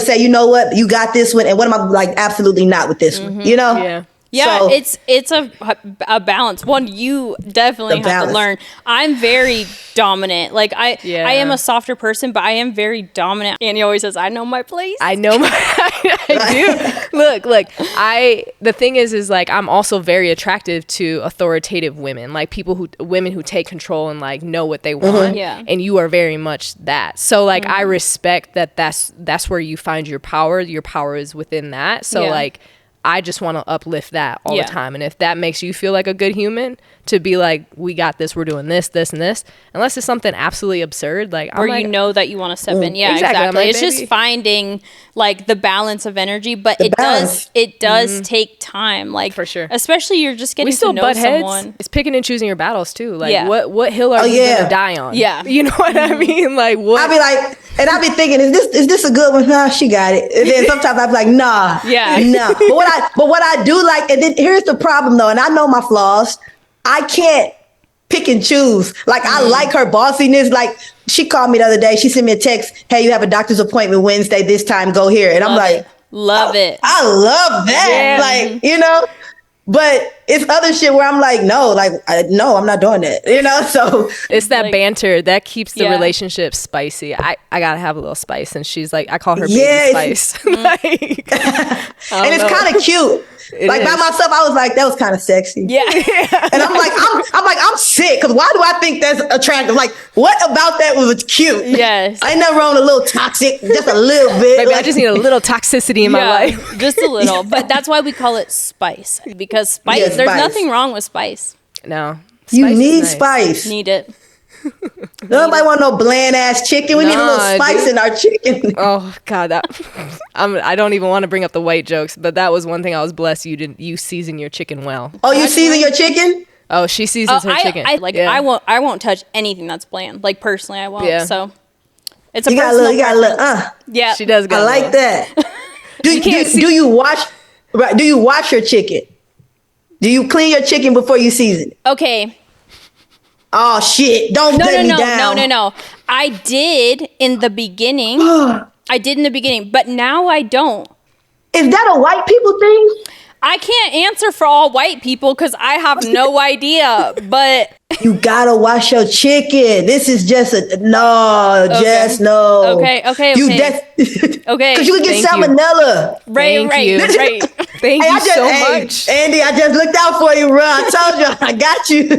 say, you know what, you got this one, and what am I like, absolutely not with this one, Yeah, so, it's a balance. One, you definitely have to learn. I'm very dominant. Like I am a softer person, but I am very dominant. Annie always says, I know my place. I know I do. Look, the thing is like, I'm also very attractive to authoritative women, like women who take control and like know what they want. Yeah. And you are very much that. So like, I respect that's where you find your power. Your power is within that. So like, I just want to uplift that all the time. And if that makes you feel like a good human, to be like, we got this, we're doing this, this, and this, unless it's something absolutely absurd, like, or you know that you want to step in. Yeah, exactly. Like, it's just finding like the balance of energy, but it does take time. Like, for sure. Especially you're just getting to know someone. It's picking and choosing your battles too. Like, what hill are you going to die on? Yeah. You know what I mean? Like, what? I'll be like, and I'll be thinking, is this a good one? Nah, she got it. And then sometimes I'll be like, nah. Yeah. Nah. But what I do like, and then here's the problem though, and I know my flaws. I can't pick and choose. Like, I like her bossiness. Like, she called me the other day. She sent me a text. Hey, you have a doctor's appointment Wednesday. This time, go here. And I'm like, Love it. I love that. Yeah. Like, you know, but it's other shit where I'm like, no, like, no, I'm not doing that. You know, so it's that like, banter that keeps the yeah. relationship spicy. I gotta have a little spice, and she's like, I call her Yes. baby spice. Like, and it's kind of cute. Like by myself, I was like, that was kind of sexy. Yeah. And I'm sick because why do I think that's attractive? Like, what about that was cute? Yes. I ain't nothing wrong with a little toxic, just a little bit. Maybe like, I just need a little toxicity in my life. Just a little. But that's why we call it spice, because spice. Yeah, there's spice. nothing wrong with spice. No, you spice is need nice. spice. Need it. Nobody want no bland ass chicken. We need a little Nah, spice dude. in our chicken. Oh God, I don't even want to bring up the white jokes, but that was one thing I was blessed you season your chicken well. Oh, you season your chicken? Oh, she seasons her chicken. Yeah. I won't touch anything that's bland. Like personally, I won't. Yeah. So it's a You got a personal little, you got a little, preference. Yeah. She does. I like that. Do you wash your chicken? Do you clean your chicken before you season it? Okay. Oh shit! Don't let me down. No. I did in the beginning. But now I don't. Is that a white people thing? I can't answer for all white people because I have no idea. But You gotta wash your chicken. This is just no. Okay. You just Okay. because you can get Thank you. salmonella. Thank you. Right. Thank you so much. Andy, I just looked out for you, bro. I told you, I got you.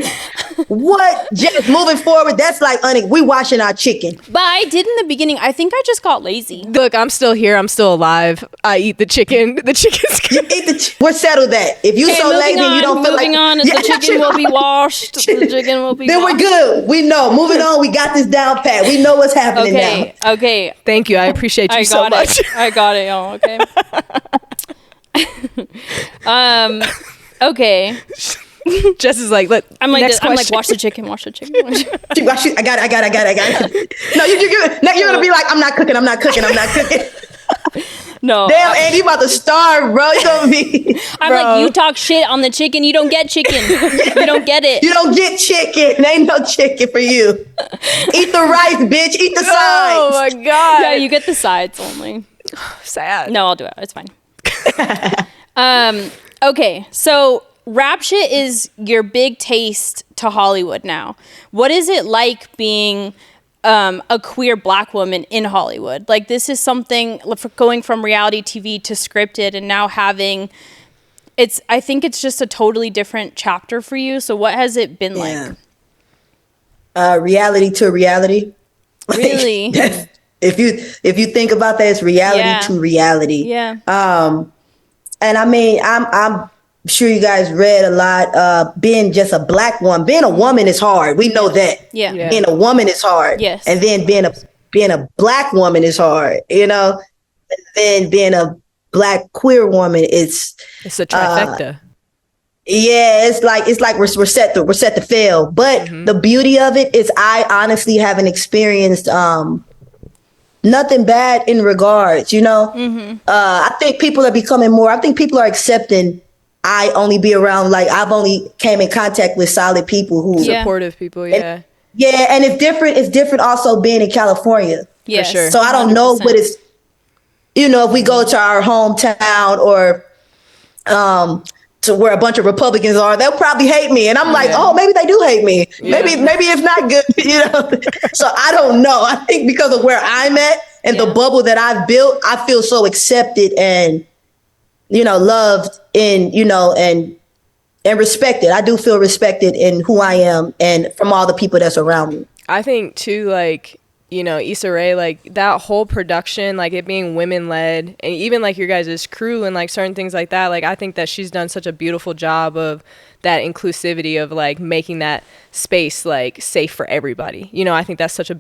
What? Just moving forward, that's like, honey, we washing our chicken. But I did in the beginning. I think I just got lazy. Look, I'm still here. I'm still alive. I eat the chicken. The chicken's good. We're settled that. If you so lazy, you don't feel like moving on. The chicken will be washed. The chicken will be Then washed. we're good. We know. Moving on, we got this down pat. We know what's happening now. Okay. Thank you. I appreciate you so much. I got it, y'all. Okay. Okay. Jess is like, I'm like, next I'm like, question. wash the chicken. I got it. No, you're gonna be like, I'm not cooking. No. Damn, Andy, you about to starve, bro. You gonna be. I'm like, you talk shit on the chicken. You don't get chicken. You don't get it. You don't get chicken. There ain't no chicken for you. Eat the rice, bitch. Eat the sides. Oh my God. Yeah, you get the sides only. Sad. No, I'll do it. It's fine. Okay, so rap shit is your big taste to Hollywood now. What is it like being a queer black woman in Hollywood? Like, this is something going from reality TV to scripted, and now having I think it's just a totally different chapter for you. So what has it been like? Reality to reality. Really? If you think about that, it's reality to reality. Yeah. And I mean, I'm sure you guys read a lot. Being just a black woman, being a woman is hard. We know that. Yeah. Being a woman is hard. Yes. And then being a black woman is hard. You know. And then being a black queer woman, it's a trifecta. It's like we're set to fail. But the beauty of it is, I honestly haven't experienced nothing bad in regards, you know. I think people are becoming more. I think people are accepting. I only be around, like, I've only came in contact with solid people who Supportive people. Yeah. And it's different. It's different also being in California. Yes. For sure. So I don't know what it's. You know, if we go to our hometown or to where a bunch of Republicans are, they'll probably hate me. And I'm like, oh, maybe they do hate me. Yeah. Maybe it's not good, you know? So I don't know. I think because of where I'm at and the bubble that I've built, I feel so accepted and, you know, loved and, you know, and respected. I do feel respected in who I am and from all the people that's around me. I think too, like, you know, Issa Rae, like that whole production, like it being women led, and even like your guys' crew and like certain things like that, like I think that she's done such a beautiful job of that inclusivity of like making that space like safe for everybody. You know, I think that's such a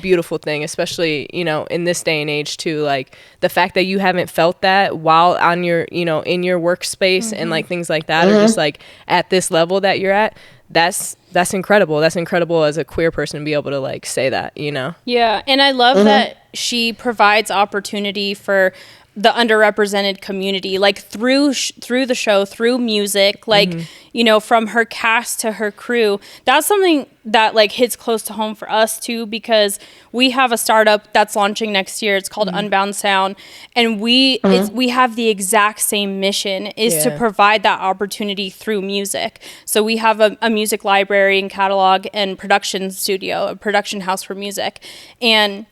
beautiful thing, especially, you know, in this day and age too. Like the fact that you haven't felt that while on your, you know, in your workspace and like things like that, or just like at this level that you're at. That's incredible. That's incredible as a queer person to be able to like say that, you know? Yeah. And I love that she provides opportunity for the underrepresented community, like through the show, through music, like, you know, from her cast to her crew. That's something that like hits close to home for us too, because we have a startup that's launching next year. It's called Unbound Sound. And we have the exact same mission, is to provide that opportunity through music. So we have a music library and catalog and production studio, a production house for music. And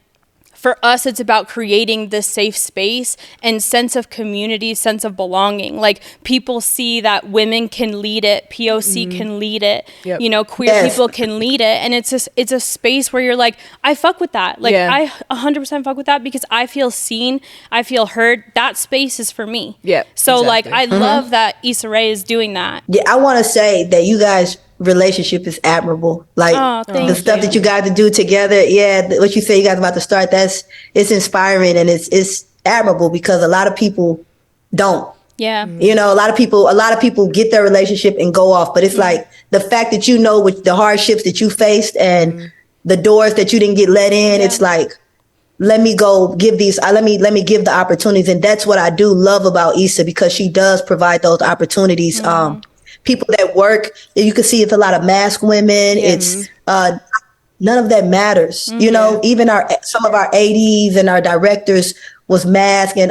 for us, it's about creating this safe space and sense of community, sense of belonging. Like, people see that women can lead it, POC can lead it, you know, queer people can lead it. And it's a space where you're like, I fuck with that. Like, I 100% fuck with that because I feel seen, I feel heard. That space is for me. So, like, I love that Issa Rae is doing that. Yeah, I want to say that you guys' relationship is admirable. Like, the stuff that you guys do together, what you say you guys about to start, it's inspiring, and it's admirable, because a lot of people don't. You know, a lot of people get their relationship and go off, but it's like the fact that, you know, with the hardships that you faced and the doors that you didn't get let in, it's like, let me go give let me give the opportunities. And that's what I do love about Issa, because she does provide those opportunities. People that work, you can see it's a lot of masked women. It's none of that matters. You know, even some of our ADs and our directors was masked. And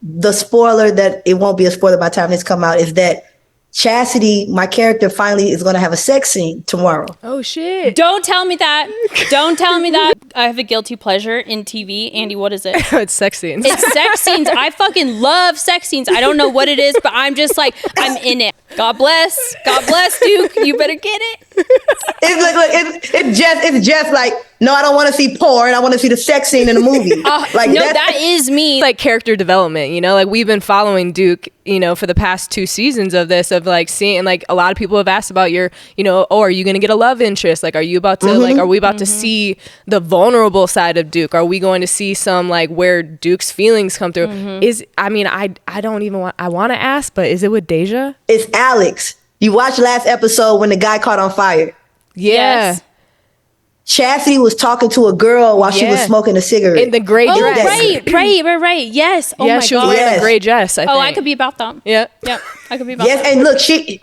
the spoiler, that it won't be a spoiler by the time this come out, is that Chastity, my character, finally is going to have a sex scene tomorrow. Oh, shit. Don't tell me that. Don't tell me that. I have a guilty pleasure in TV. Andy, what is it? It's sex scenes. It's sex scenes. I fucking love sex scenes. I don't know what it is, but I'm just like, I'm in it. God bless. God bless, Duke. You better get it. It's just like, no, I don't want to see porn. I want to see the sex scene in the movie. Like, no, that is me. Like, character development, you know, like, we've been following Duke, you know, for the past 2 seasons of this, of like seeing, like, a lot of people have asked about your, you know, are you going to get a love interest? Like, are you about to, like, are we about to see the vulnerable side of Duke? Are we going to see some, like, where Duke's feelings come through? I don't even want to ask, but is it with Deja? It's Alex. You watched last episode when the guy caught on fire. Yes. Chastity was talking to a girl while she was smoking a cigarette. In the gray dress. Right. Yes. Oh my she God. was wearing a gray dress, I think. I could be about that. Yeah. I could be about that. And look, she's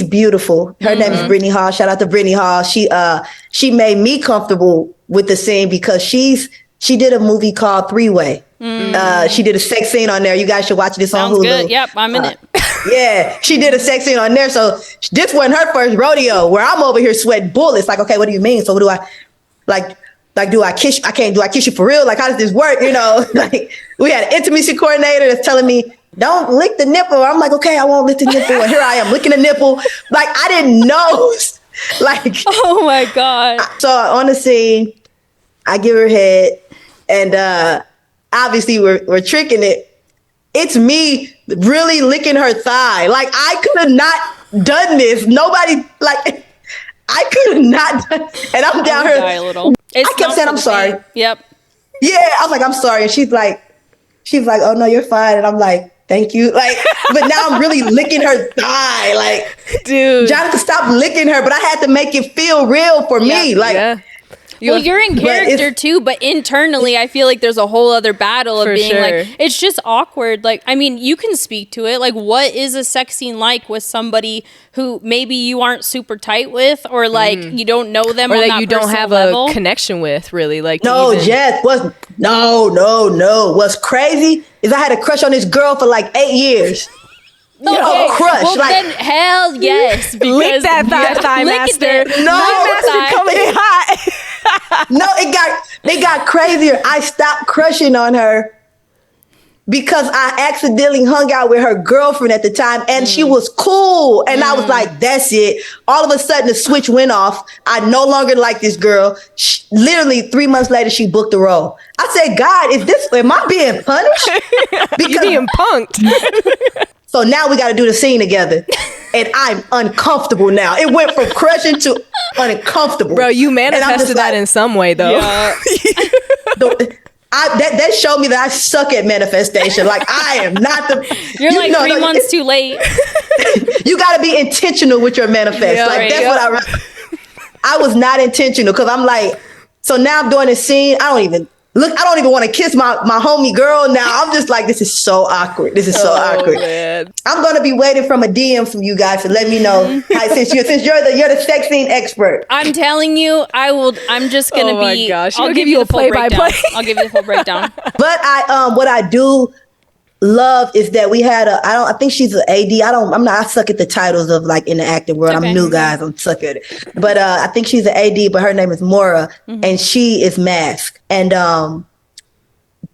beautiful. Her name is Brittany Hall. Shout out to Brittany Hall. She made me comfortable with the scene, because she did a movie called Three Way. She did a sex scene on there. You guys should watch this on Hulu. Sounds good. Yep, I'm in it. Yeah, she did a sex scene on there. So this wasn't her first rodeo, where I'm over here sweating bullets. Like, okay, what do you mean? So what do I, like, do I kiss you? Do I kiss you for real? Like, how does this work? You know, like, we had an intimacy coordinator that's telling me, don't lick the nipple. I'm like, okay, I won't lick the nipple. And here I am licking the nipple. Like, I didn't know. Like, oh my God. So on the scene, I give her head, and obviously we're tricking it. It's me really licking her thigh. Like, I could have not done this. Nobody, like, I could have not done. And I'm down here. Die a little. I kept saying, I'm sorry. Yep. Yeah, I was like, I'm sorry. And she's like, oh no, you're fine. And I'm like, thank you. Like, but now I'm really licking her thigh. Like, dude, Jonica, stop licking her. But I had to make it feel real for me. Like, well, you're in character too, but internally, I feel like there's a whole other battle of being like, it's just awkward. Like, I mean, you can speak to it. Like, what is a sex scene like with somebody who maybe you aren't super tight with, or like you don't know them, or on that you don't have level? A connection with, really? Like, Jess, no. What's crazy is I had a crush on this girl for like 8 years. Okay. Crush. Well, like, then hell yes. Lick that thigh, master. Master coming in hot. No, it got crazier. I stopped crushing on her because I accidentally hung out with her girlfriend at the time, and she was cool. And I was like, that's it. All of a sudden, the switch went off. I no longer like this girl. Literally 3 months later, she booked the role. I said, God, am I being punished? Because you're being punked. So now we got to do the scene together. And I'm uncomfortable now. It went from crushing to uncomfortable. Bro, you manifested that in some way, though. Yeah. That showed me that I suck at manifestation. Like, I am not the... You're like 3 months too late. You got to be intentional with your manifest. Yeah, like, that's what I was not intentional, because I'm like... So now I'm doing a scene. I don't even... look, I don't even want to kiss my homie girl now. I'm just like, this is so awkward. This is so awkward. Man. I'm going to be waiting from a DM from you guys to let me know since you're the sex scene expert. I'm telling you, I'm just going to my gosh. I'll give you a play-by-play. I'll give you the full breakdown. But what I do love is that we had I think she's an AD. I suck at the titles of like in the acting world. Okay. I'm new, guys. I'm suck at it. But I think she's an AD, but her name is Mora, and she is masked. And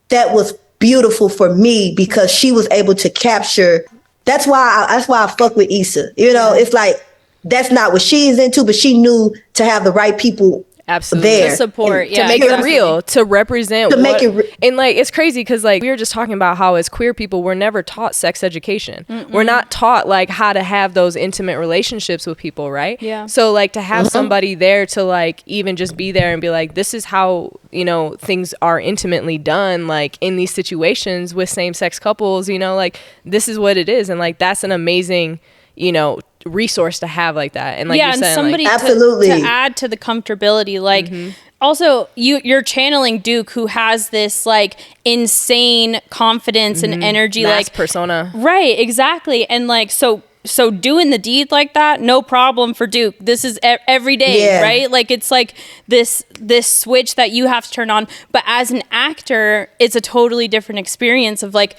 that was beautiful for me because she was able to capture. That's why I fuck with Issa. You know, it's like that's not what she's into, but she knew to have the right people. Absolutely. There. To support, to make it real, to represent and like it's crazy because like we were just talking about how as queer people we're never taught sex education. We're not taught like how to have those intimate relationships with people, right? Yeah. So like to have somebody there to like even just be there and be like, this is how, you know, things are intimately done like in these situations with same-sex couples, you know, like this is what it is, and like that's an amazing, you know, resource to have like that. And like yeah, you're saying, and somebody like, absolutely to add to the comfortability, like also you're channeling Duke, who has this like insane confidence and energy, mask like persona, right? Exactly. And like so doing the deed like that, no problem for Duke. This is every day, right? Like it's like this switch that you have to turn on. But as an actor, it's a totally different experience of like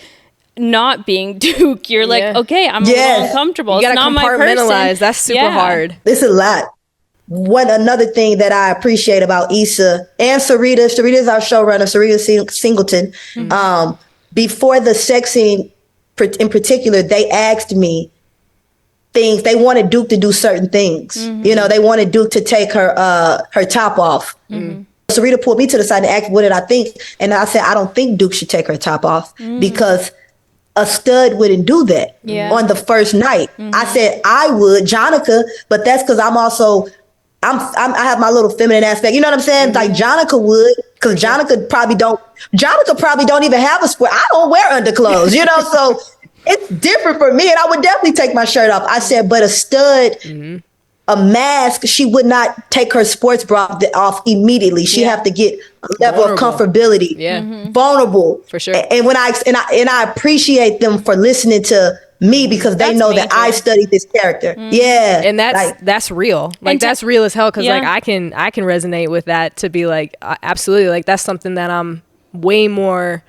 not being Duke. You're like, okay, I'm a little uncomfortable. You gotta it's not my person. compartmentalize. That's super hard. It's a lot. Another thing that I appreciate about Issa and Sarita is our showrunner, Sarita Singleton. Before the sex scene in particular, they asked me things. They wanted Duke to do certain things. You know, they wanted Duke to take her top off. Sarita pulled me to the side and asked, what did I think? And I said, I don't think Duke should take her top off because a stud wouldn't do that on the first night. I said I would, Jonica, but that's because I have my little feminine aspect. You know what I'm saying? Like Jonica would, because Jonica probably don't even have a sport. I don't wear underclothes, you know, so it's different for me, and I would definitely take my shirt off. I said, but a stud, a mask, she would not take her sports bra off immediately. She have to get a level of comfortability, vulnerable for sure. And when I appreciate them for listening to me because they know that I studied this character. Yeah, and that's real. Like that's real as hell because like I can resonate with that to be like absolutely, like that's something that I'm way more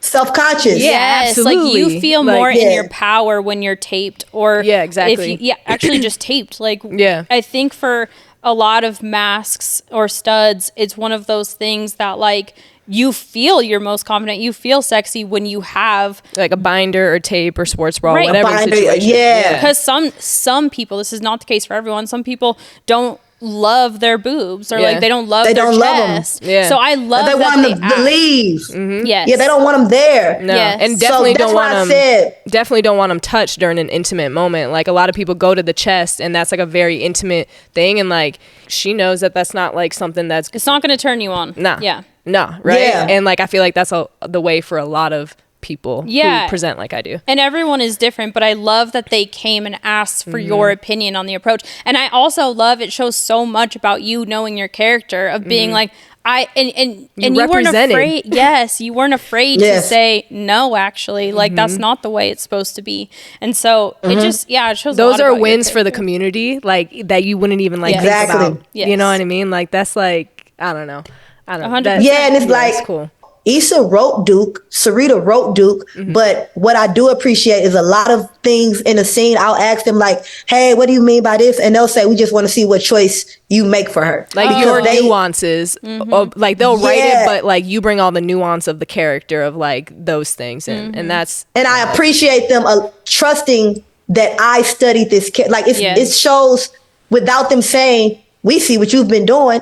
self-conscious. Yes, absolutely. Like you feel like, more in your power when you're taped, or exactly. If you, actually just taped. Like I think for a lot of masks or studs, it's one of those things that like you feel you're most confident, you feel sexy when you have like a binder or tape or sports bra, right. whatever binder, situation. yeah. Because some people, this is not the case for everyone. Some people don't love their boobs or like they don't love their chest. Love them. So I love they that want them to leave. Yes. Yeah, they don't want them there. No, Yes. and definitely So don't want that's them. why I said, definitely don't want them touched during an intimate moment. Like a lot of people go to the chest, and that's like a very intimate thing. And like she knows that that's not like something that's. It's not going to turn you on. Nah. Yeah. Nah. Right. Yeah. And like I feel like that's the way for a lot of people who present like I do. And everyone is different, but I love that they came and asked for your opinion on the approach. And I also love it shows so much about you knowing your character of being like and you weren't afraid. Yes, you weren't afraid to say no. Actually, like that's not the way it's supposed to be. And so it just it shows. Those are wins for the community, like that you wouldn't even like think about. Yes. You know what I mean? Like that's like I don't know. 100%. Yeah, and it's like that's cool. Issa wrote Duke, Sarita wrote Duke, but what I do appreciate is a lot of things in the scene. I'll ask them like, hey, what do you mean by this? And they'll say, we just want to see what choice you make for her. Like your nuances, or, like they'll write it, but like you bring all the nuance of the character of like those things. And that's... And I appreciate them trusting that I studied this. Like it shows without them saying, we see what you've been doing.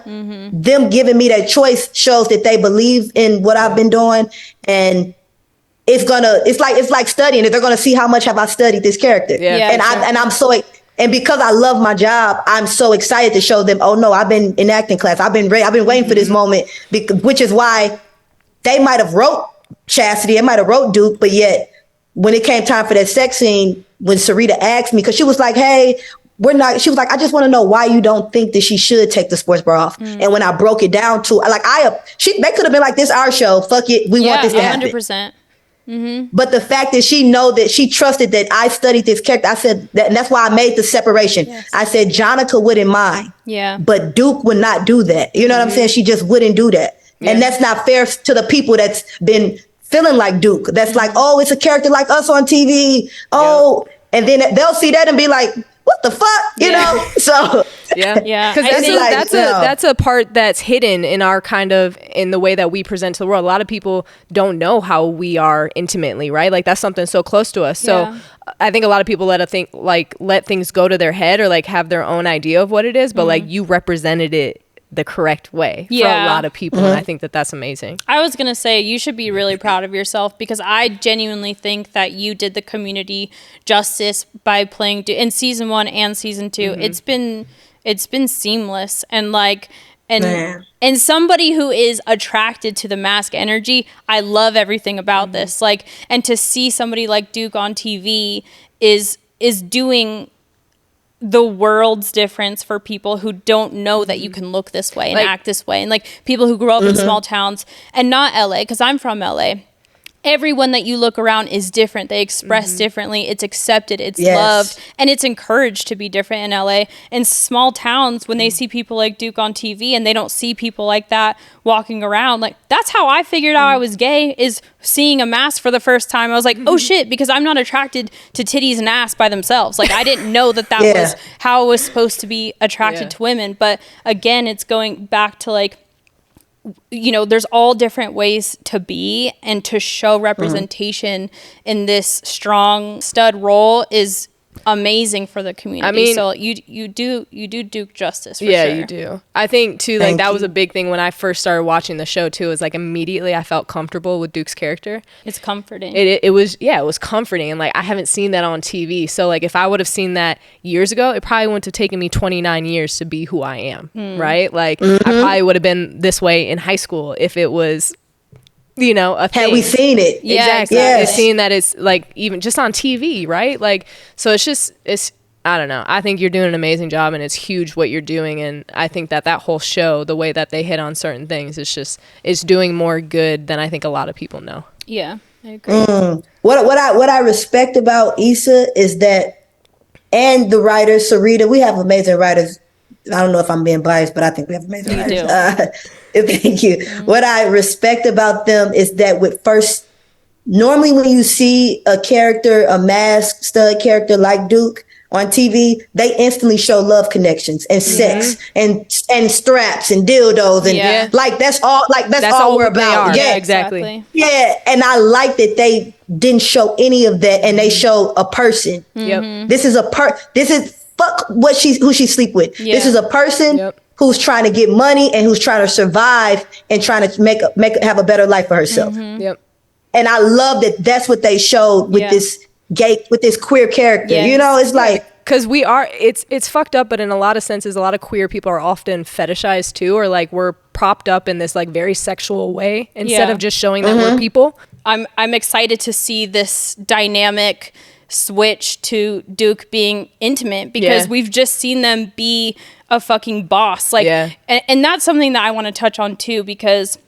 Them giving me that choice shows that they believe in what I've been doing, and it's like studying it. They're gonna see how much have I studied this character. And because I love my job, I'm so excited to show them. Oh no, I've been in acting class. I've been waiting for this moment, which is why they might have wrote Chastity, they might have wrote Duke, but yet when it came time for that sex scene, when Sarita asked me, because she was like, hey, she was like, I just want to know why you don't think that she should take the sports bra off. And when I broke it down to, like, they could have been like, this our show, fuck it, we want this to happen. 100%. But the fact that she know that she trusted that I studied this character, I said that, and that's why I made the separation. Yes. I said Jonica wouldn't mind, but Duke would not do that. You know what I'm saying? She just wouldn't do that, and that's not fair to the people that's been feeling like Duke. That's like, oh, it's a character like us on TV. Oh, and then they'll see that and be like, what the fuck, you know? So because that's a part that's hidden in our in the way that we present to the world. A lot of people don't know how we are intimately, right? Like that's something so close to us. So I think a lot of people let things go to their head or like have their own idea of what it is, but like you represented it the correct way for a lot of people, and I think that that's amazing. I was gonna say you should be really proud of yourself, because I genuinely think that you did the community justice by playing in season 1 and season 2. It's been seamless, and like and somebody who is attracted to the mask energy, I love everything about this. Like, and to see somebody like Duke on TV is doing the world's difference for people who don't know that you can look this way and act this way, and like people who grow up in small towns and not LA, because I'm from LA. Everyone that you look around is different. They express differently. It's accepted. It's loved. And it's encouraged to be different in LA. In small towns, when they see people like Duke on TV and they don't see people like that walking around, like that's how I figured out I was gay, is seeing a mask for the first time. I was like, oh shit, because I'm not attracted to titties and ass by themselves. Like I didn't know that was how I was supposed to be attracted to women. But again, it's going back to like, you know, there's all different ways to be, and to show representation in this strong stud role is amazing for the community. I mean, so you do Duke justice for sure. You do. I think too, like that was a big thing when I first started watching the show too, is like immediately I felt comfortable with Duke's character. It's comforting. It was comforting, and like I haven't seen that on TV. So like if I would have seen that years ago, it probably wouldn't have taken me 29 years to be who I am, right? Like I probably would have been this way in high school if it was, you know, a thing. Had we seen it. Exactly. Seeing that it's like even just on TV, right? Like, so it's I don't know. I think you're doing an amazing job, and it's huge what you're doing. And I think that whole show, the way that they hit on certain things, it's doing more good than I think a lot of people know. Yeah, I agree. What I respect about Issa is that, and the writers, Sarita, we have amazing writers. I don't know if I'm being biased, but I think we have amazing writers. Thank you. What I respect about them is that normally when you see a character, a masked stud character like Duke on TV, they instantly show love connections and sex and straps and dildos and like that's all we're about. Yeah, exactly. Yeah, and I like that they didn't show any of that, and they show a person. This is fuck who she sleep with. This is a person who's trying to get money and who's trying to survive and trying to have a better life for herself. And I love that that's what they showed with this queer character. You know, it's like, because it's fucked up, but in a lot of senses, a lot of queer people are often fetishized too, or like we're propped up in this like very sexual way instead of just showing that we're people. I'm excited to see this dynamic switch to Duke being intimate, because we've just seen them be a fucking boss. Like, and that's something that I want to touch on too, because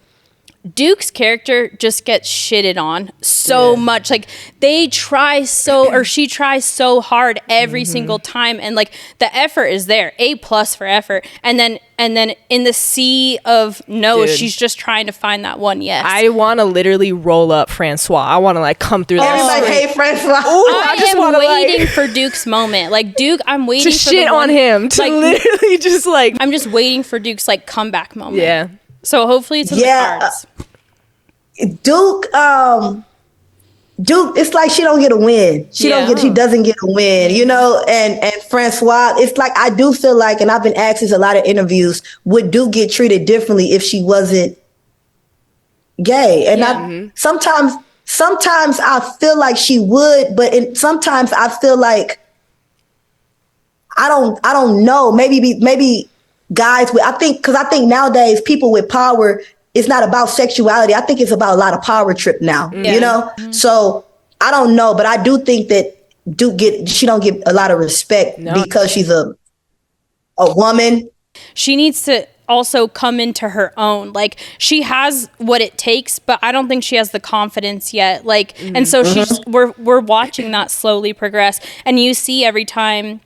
Duke's character just gets shitted on so much. Like she tries so hard every single time, and like the effort is there, A+ for effort, and then in the sea of no's, she's just trying to find that one yes. I want to literally roll up Francois. I want to like come through that. Everybody hate Francois. I am waiting for Duke's moment. Like Duke, I'm waiting to shit on him. To like, literally just like, I'm just waiting for Duke's like comeback moment. Yeah. So hopefully it's in the cards. Duke, it's like she don't get a win. She doesn't get a win, you know? And Francois, it's like, I do feel like, and I've been asked this a lot of interviews, would Duke get treated differently if she wasn't gay? And sometimes I feel like she would, but sometimes I feel like, I don't know. Maybe guys I think nowadays people with power, it's not about sexuality. I think it's about a lot of power trip now, you know? So I don't know, but I do think that she don't get a lot of respect because she's a woman. She needs to also come into her own. Like, she has what it takes, but I don't think she has the confidence yet. Like, and so we're watching that slowly progress. And you see every time,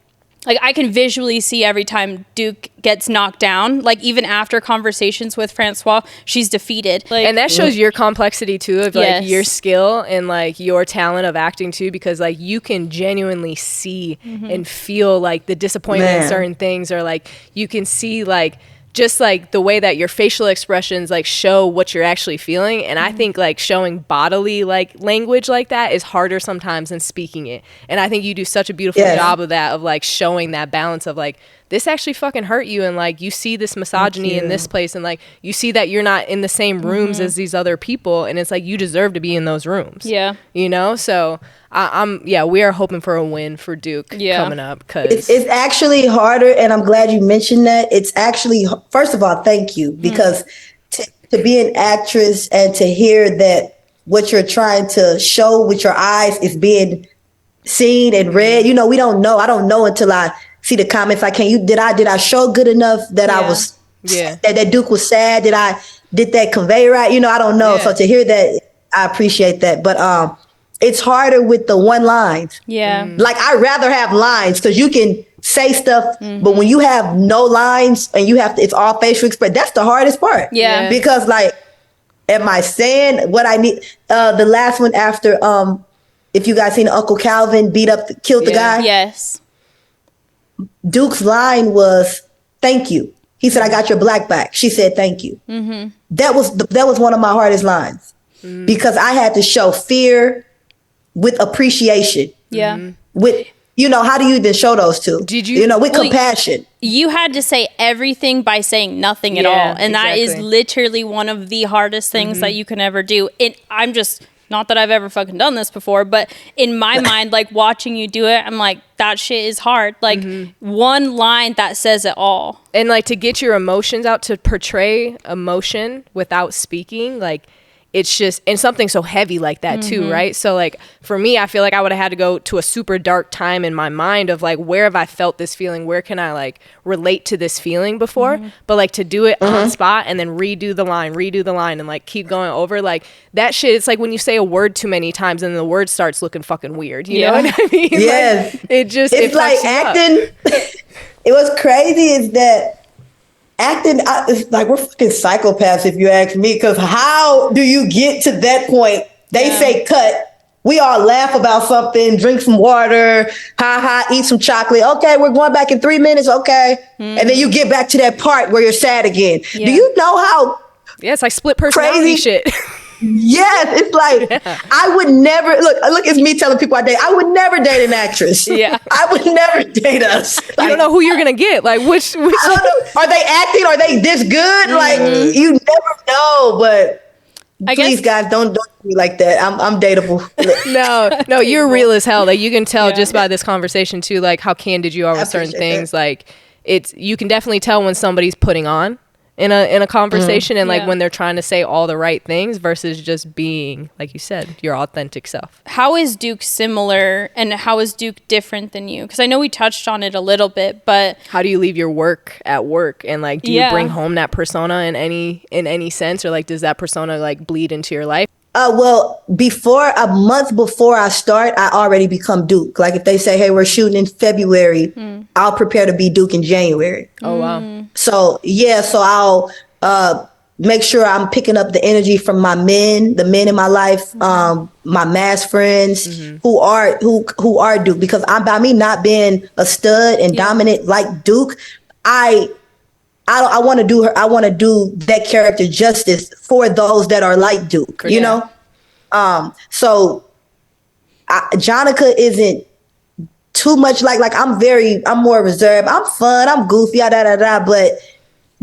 like, I can visually see every time Duke gets knocked down, like, even after conversations with Francois, she's defeated. Like, and that shows your complexity too, of like your skill and like your talent of acting too, because like you can genuinely see and feel like the disappointment in certain things, or like you can see like just like the way that your facial expressions like show what you're actually feeling. And I think like showing bodily like language like that is harder sometimes than speaking it. And I think you do such a beautiful job of that, of like showing that balance of like, this actually fucking hurt you, and like you see this misogyny in this place, and like you see that you're not in the same rooms as these other people, and it's like you deserve to be in those rooms. Yeah, you know. So we are hoping for a win for Duke coming up, because it's actually harder, and I'm glad you mentioned that. It's actually, first of all, thank you, because to be an actress and to hear that what you're trying to show with your eyes is being seen and read. You know, we don't know. I don't know until I see the comments. Like, did I show good enough that I was that Duke was sad? Did that convey right? You know, I don't know. So to hear that, I appreciate that. But it's harder with the one lines. Like, I'd rather have lines, because you can say stuff, but when you have no lines and it's all facial expression, that's the hardest part. Because like, am I saying what I need? The last one after if you guys seen Uncle Calvin killed the guy. Yes. Duke's line was, "Thank you." He said, "I got your black back." She said, "Thank you." That was one of my hardest lines, because I had to show fear with appreciation. With, you know, how do you even show those two? With compassion. You had to say everything by saying nothing at all. And that is literally one of the hardest things that you can ever do. And I'm just, not that I've ever fucking done this before, but in my mind, like, watching you do it, I'm like, that shit is hard. Like, one line that says it all. And like, to get your emotions out, to portray emotion without speaking, like, it's just, and something so heavy like that too, right? So like, for me, I feel like I would have had to go to a super dark time in my mind of like, where have I felt this feeling? Where can I like relate to this feeling before? But like, to do it on spot and then redo the line and like keep going over, like, that shit, it's like when you say a word too many times and the word starts looking fucking weird, you know what I mean? Yes. Like, it's like acting. It was crazy is that acting, it's like, we're fucking psychopaths if you ask me, because how do you get to that point? They say cut, we all laugh about something, drink some water, eat some chocolate. Okay, we're going back in 3 minutes. Okay. And then you get back to that part where you're sad again. Do you know how it's like split personality shit. Yes, it's like, I would never, look, it's me telling people I date. I would never date an actress. I would never date us. Like, you don't know who you're gonna get. Like, which I don't know. Are they acting? Are they this good? Like, you never know. But please, guys, don't do me like that. I'm dateable. No, you're real as hell. Like, you can tell just by this conversation too, like how candid you are with certain things. That. Like, you can definitely tell when somebody's putting on in a conversation, and like when they're trying to say all the right things versus just being, like you said, your authentic self. How is Duke similar, and how is Duke different than you? Because I know we touched on it a little bit, but how do you leave your work at work, and like, do you bring home that persona in any sense, or like, does that persona like bleed into your life? Well, a month before I start, I already become Duke. Like, if they say, hey, we're shooting in February, I'll prepare to be Duke in January. Oh, wow. So I'll make sure I'm picking up the energy from the men in my life, my mass friends who are Duke. Because by me not being a stud and dominant like Duke, I want to do I want to do that character justice for those that are like Duke, you know? So Jonica isn't too much like I'm more reserved. I'm fun. I'm goofy, but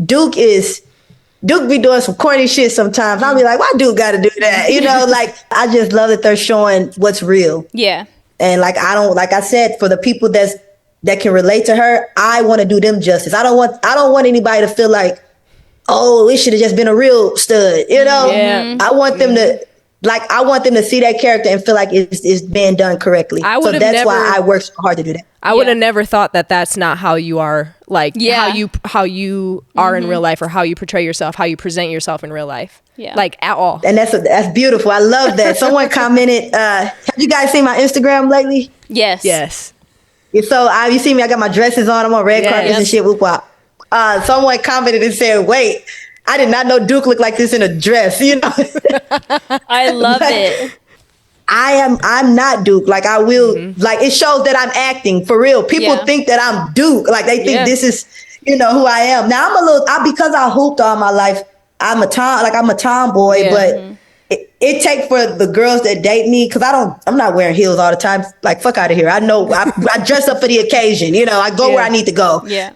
Duke be doing some corny shit sometimes. I'll be like, why Duke got to do that? You know, like, I just love that they're showing what's real. Yeah. And like, like I said, for the people that can relate to her, I want to do them justice. I don't want anybody to feel like, oh, it should have just been a real stud, you know? Yeah. I want them to like I want them to see that character and feel like it's being done correctly. So that's why I work so hard to do that. I would have never thought that that's not how you are, like how you are in real life, or how you portray yourself, how you present yourself in real life. Yeah. Like at all. And that's beautiful. I love that. Someone commented, have you guys seen my Instagram lately? Yes. Yes. So you see me, I got my dresses on, I'm on red carpets and shit, whoop wop. Someone commented and said, wait, I did not know Duke looked like this in a dress, you know? I love it. I'm not Duke. Like I will, like it shows that I'm acting for real. People think that I'm Duke. Like they think this is, you know, who I am. Now because I hooped all my life, I'm a tomboy, but it take for the girls that date me, because I'm not wearing heels all the time. Like, fuck out of here. I know I dress up for the occasion, you know, I go where I need to go. Yeah.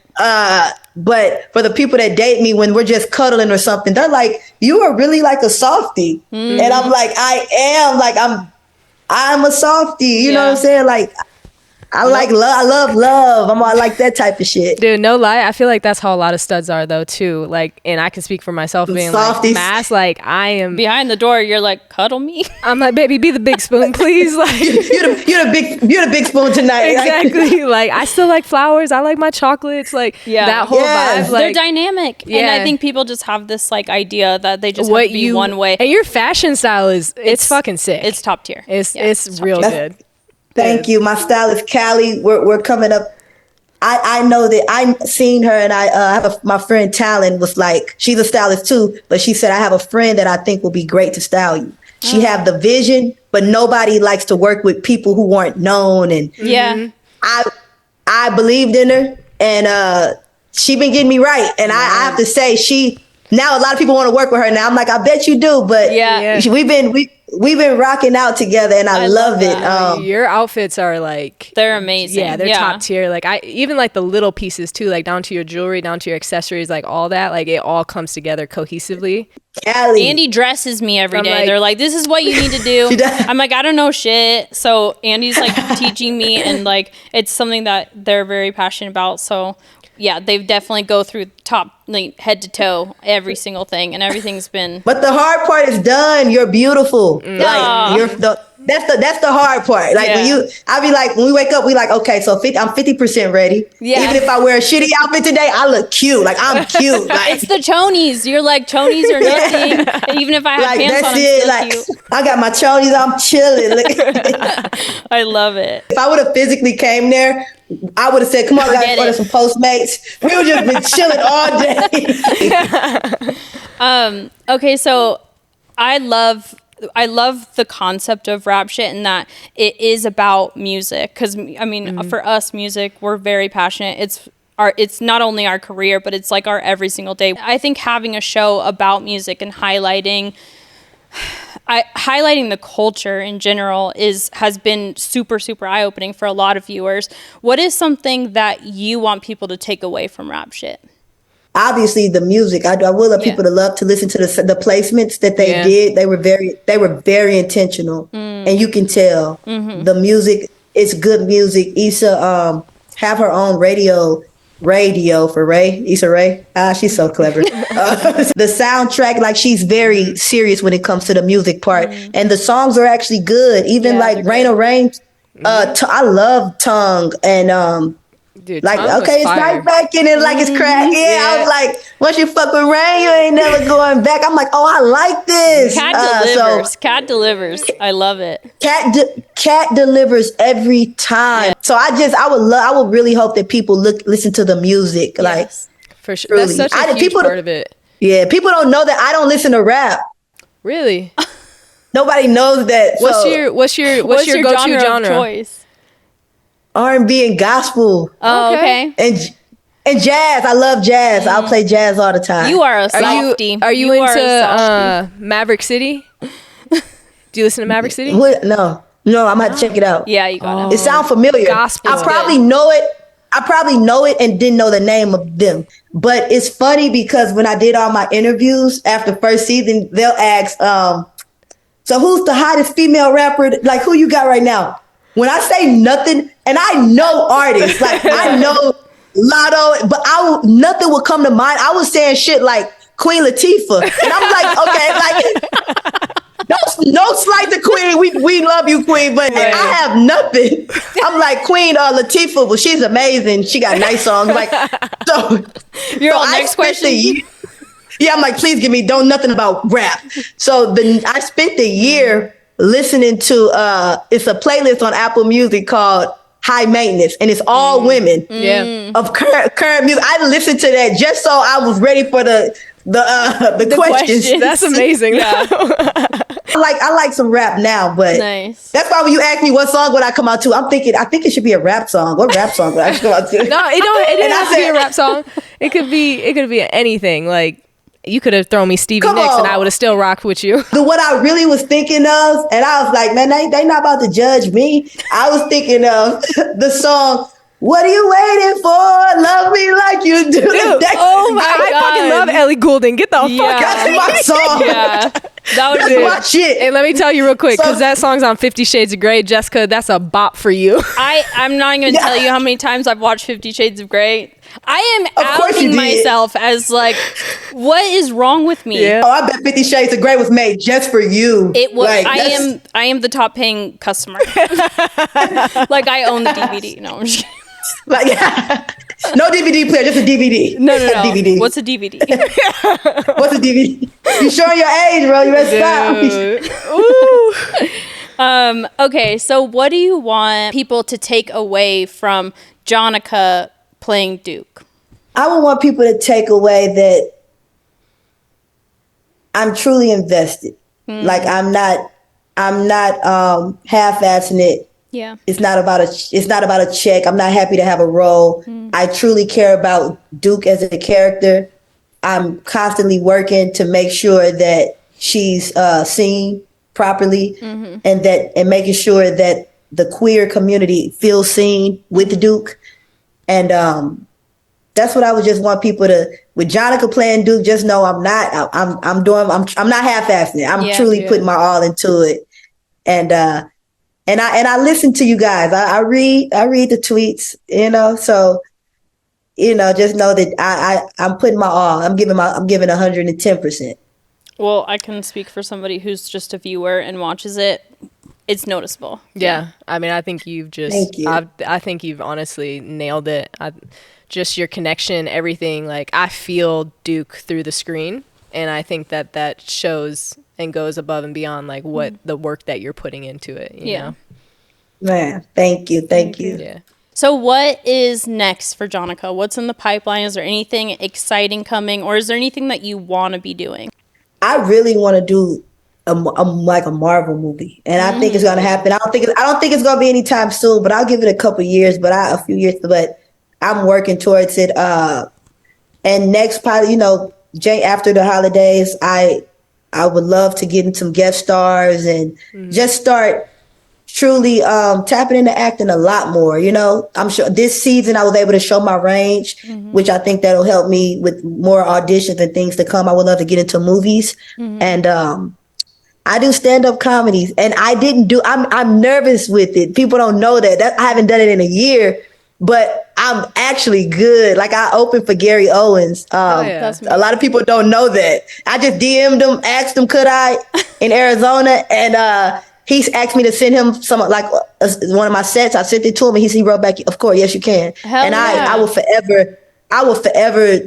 But for the people that date me, when we're just cuddling or something, they're like, you are really like a softie. And I'm like, I am, like, I'm a softie. You know what I'm saying? Like, I like love. I love love. I like that type of shit. Dude, no lie. I feel like that's how a lot of studs are though too. Like, and I can speak for myself being like mass. Like I am behind the door. You're like, cuddle me. I'm like, baby, be the big spoon, please. Like you're the big spoon tonight. Exactly. Like I still like flowers. I like my chocolates. Like that whole vibe. Like, they're dynamic. And I think people just have this like idea that they just have to be one way. And your fashion style it's fucking sick. It's top tier. It's real good. Thank you. My stylist, Callie, we're coming up. I know that I've seen her, and I have my friend Talon was like, she's a stylist too, but she said, I have a friend that I think will be great to style you. She have the vision, but nobody likes to work with people who aren't known. And I believed in her, and she been getting me right. And I have to say, now a lot of people want to work with her now. I'm like, I bet you do, but we've been rocking out together, and I love it. Your outfits are like, they're amazing. Yeah, they're top tier. Like I even like the little pieces too, like down to your jewelry, down to your accessories, like all that. Like it all comes together cohesively. Callie. Andy dresses me every day. Like, they're like, this is what you need to do. I'm like, I don't know shit. So Andy's like teaching me, and like it's something that they're very passionate about. So yeah, they definitely go through top, like head to toe, every single thing, and everything's been. But the hard part is done. You're beautiful. Like that's the hard part. Like I be like, when we wake up, we like, okay, so I'm 50% ready. Yeah. Even if I wear a shitty outfit today, I look cute. Like I'm cute. Like, it's the chonies. You're like chonies or nothing. Even if I have pants on, I'm still cute. I got my chonies. I'm chilling. I love it. If I would have physically came there, I would have said, come on, guys, order some Postmates. We would just been chilling all day. Okay, so I love the concept of rap shit, and that it is about music. Because, I mean, for us, music, we're very passionate. It's not only our career, but it's like our every single day. I think having a show about music and highlighting the culture in general has been super, super eye-opening for a lot of viewers. What is something that you want people to take away from rap shit? Obviously, the music. I would love people to love to listen to the placements that they did. They were very intentional, and you can tell the music is good music. Issa have her own radio for Ray. Issa Rae. She's so clever. The soundtrack, like she's very serious when it comes to the music part, and the songs are actually good. Even like Rain or Rain. I love Tongue and Dude, like, okay, it's right back in it like it's crack. I was like, once you fuck with Rain, you ain't never going back. I'm like, oh, I like this. Cat delivers. I love it. Cat delivers every time. Yeah. So I would really hope that people listen to the music. Yes. Like, for sure. Really. That's such a huge part of it. Yeah, people don't know that I don't listen to rap. Really? Nobody knows that. What's your go-to genre? Choice? R&B and gospel. Oh, okay. And jazz. I love jazz. I'll play jazz all the time. You are a softie. Are you into Maverick City? Do you listen to Maverick City? No, I'm gonna have to check it out. Yeah, you got it. It sounds familiar. Gospel. I probably know it and didn't know the name of them. But it's funny because when I did all my interviews after first season, they'll ask, so who's the hottest female rapper? Like, who you got right now? When I say nothing, and I know artists, like I know Lotto, but nothing would come to mind. I was saying shit like Queen Latifah, and I'm like, okay, like No slight to Queen. We love you, Queen, but I have nothing. I'm like Queen Latifah, well, she's amazing. She got nice songs. Like so. Your next question. I'm like, please give me nothing about rap. So I spent the year listening to it's a playlist on Apple Music called High Maintenance, and it's all women of current music. I listened to that just so I was ready for the questions. That's amazing. Yeah. I like some rap now, but nice. That's why when you ask me what song would I come out to, I think it should be a rap song. What rap song would I come out to? No, it didn't have to be a rap song. It could be anything. Like you could have thrown me Stevie Nicks and I would have still rocked with you. What I really was thinking of, and I was like, man, they not about to judge me. I was thinking of the song, What Are You Waiting For? Love Me Like You Do. Dude, oh my God. I fucking love Ellie Goulding. Get the fuck out. That's my song. Yeah. That's my shit. And let me tell you real quick, because that song's on 50 Shades of Grey. Jessica, that's a bop for you. I'm not even going to tell you how many times I've watched 50 Shades of Grey. I am outing myself as like, what is wrong with me? Yeah. Oh, I bet 50 Shades of Grey was made just for you. It was. Like, I am the top paying customer. Like I own the DVD. No, I'm just kidding. Like, no DVD player, just a DVD. No. DVD. What's a DVD? What's a DVD? You showing your age, bro. You better stop. Okay, so what do you want people to take away from Jonica playing Duke? I would want people to take away that I'm truly invested. Like I'm not half-assing it. Yeah. It's not about a check. I'm not happy to have a role. I truly care about Duke as a character. I'm constantly working to make sure that she's seen properly and making sure that the queer community feels seen with Duke. And that's what I would just want people to, with Jonica playing Duke, just know I'm not half-assing it. I'm truly putting my all into it. And I listen to you guys. I read the tweets, so, just know that I'm putting my all. I'm giving 110%. Well, I can speak for somebody who's just a viewer and watches it. It's noticeable. Yeah. I mean, I think you've just, Thank you. I think you've honestly nailed it. Just your connection, everything. Like I feel Duke through the screen. And I think that shows and goes above and beyond like what the work that you're putting into it. You know? Man, thank you. Yeah. So what is next for Jonica? What's in the pipeline? Is there anything exciting coming, or is there anything that you want to be doing? I really want to do a Marvel movie, and I think it's going to happen. I don't think it's going to be anytime soon, but I'll give it a couple years, a few years. But I'm working towards it. And next, probably, after the holidays, I would love to get in some guest stars and just start truly tapping into acting a lot more. I'm sure this season I was able to show my range, which I think that'll help me with more auditions and things to come. I would love to get into movies. And I do stand-up comedies, and I'm nervous with it. People don't know that I haven't done it in a year, but I'm actually good. Like I opened for Gary Owens. A lot of people don't know that. I just DM'd him, asked him, could I, in Arizona, and he's asked me to send him some one of my sets. I sent it to him, and he wrote back, "Of course, yes, you can." I will forever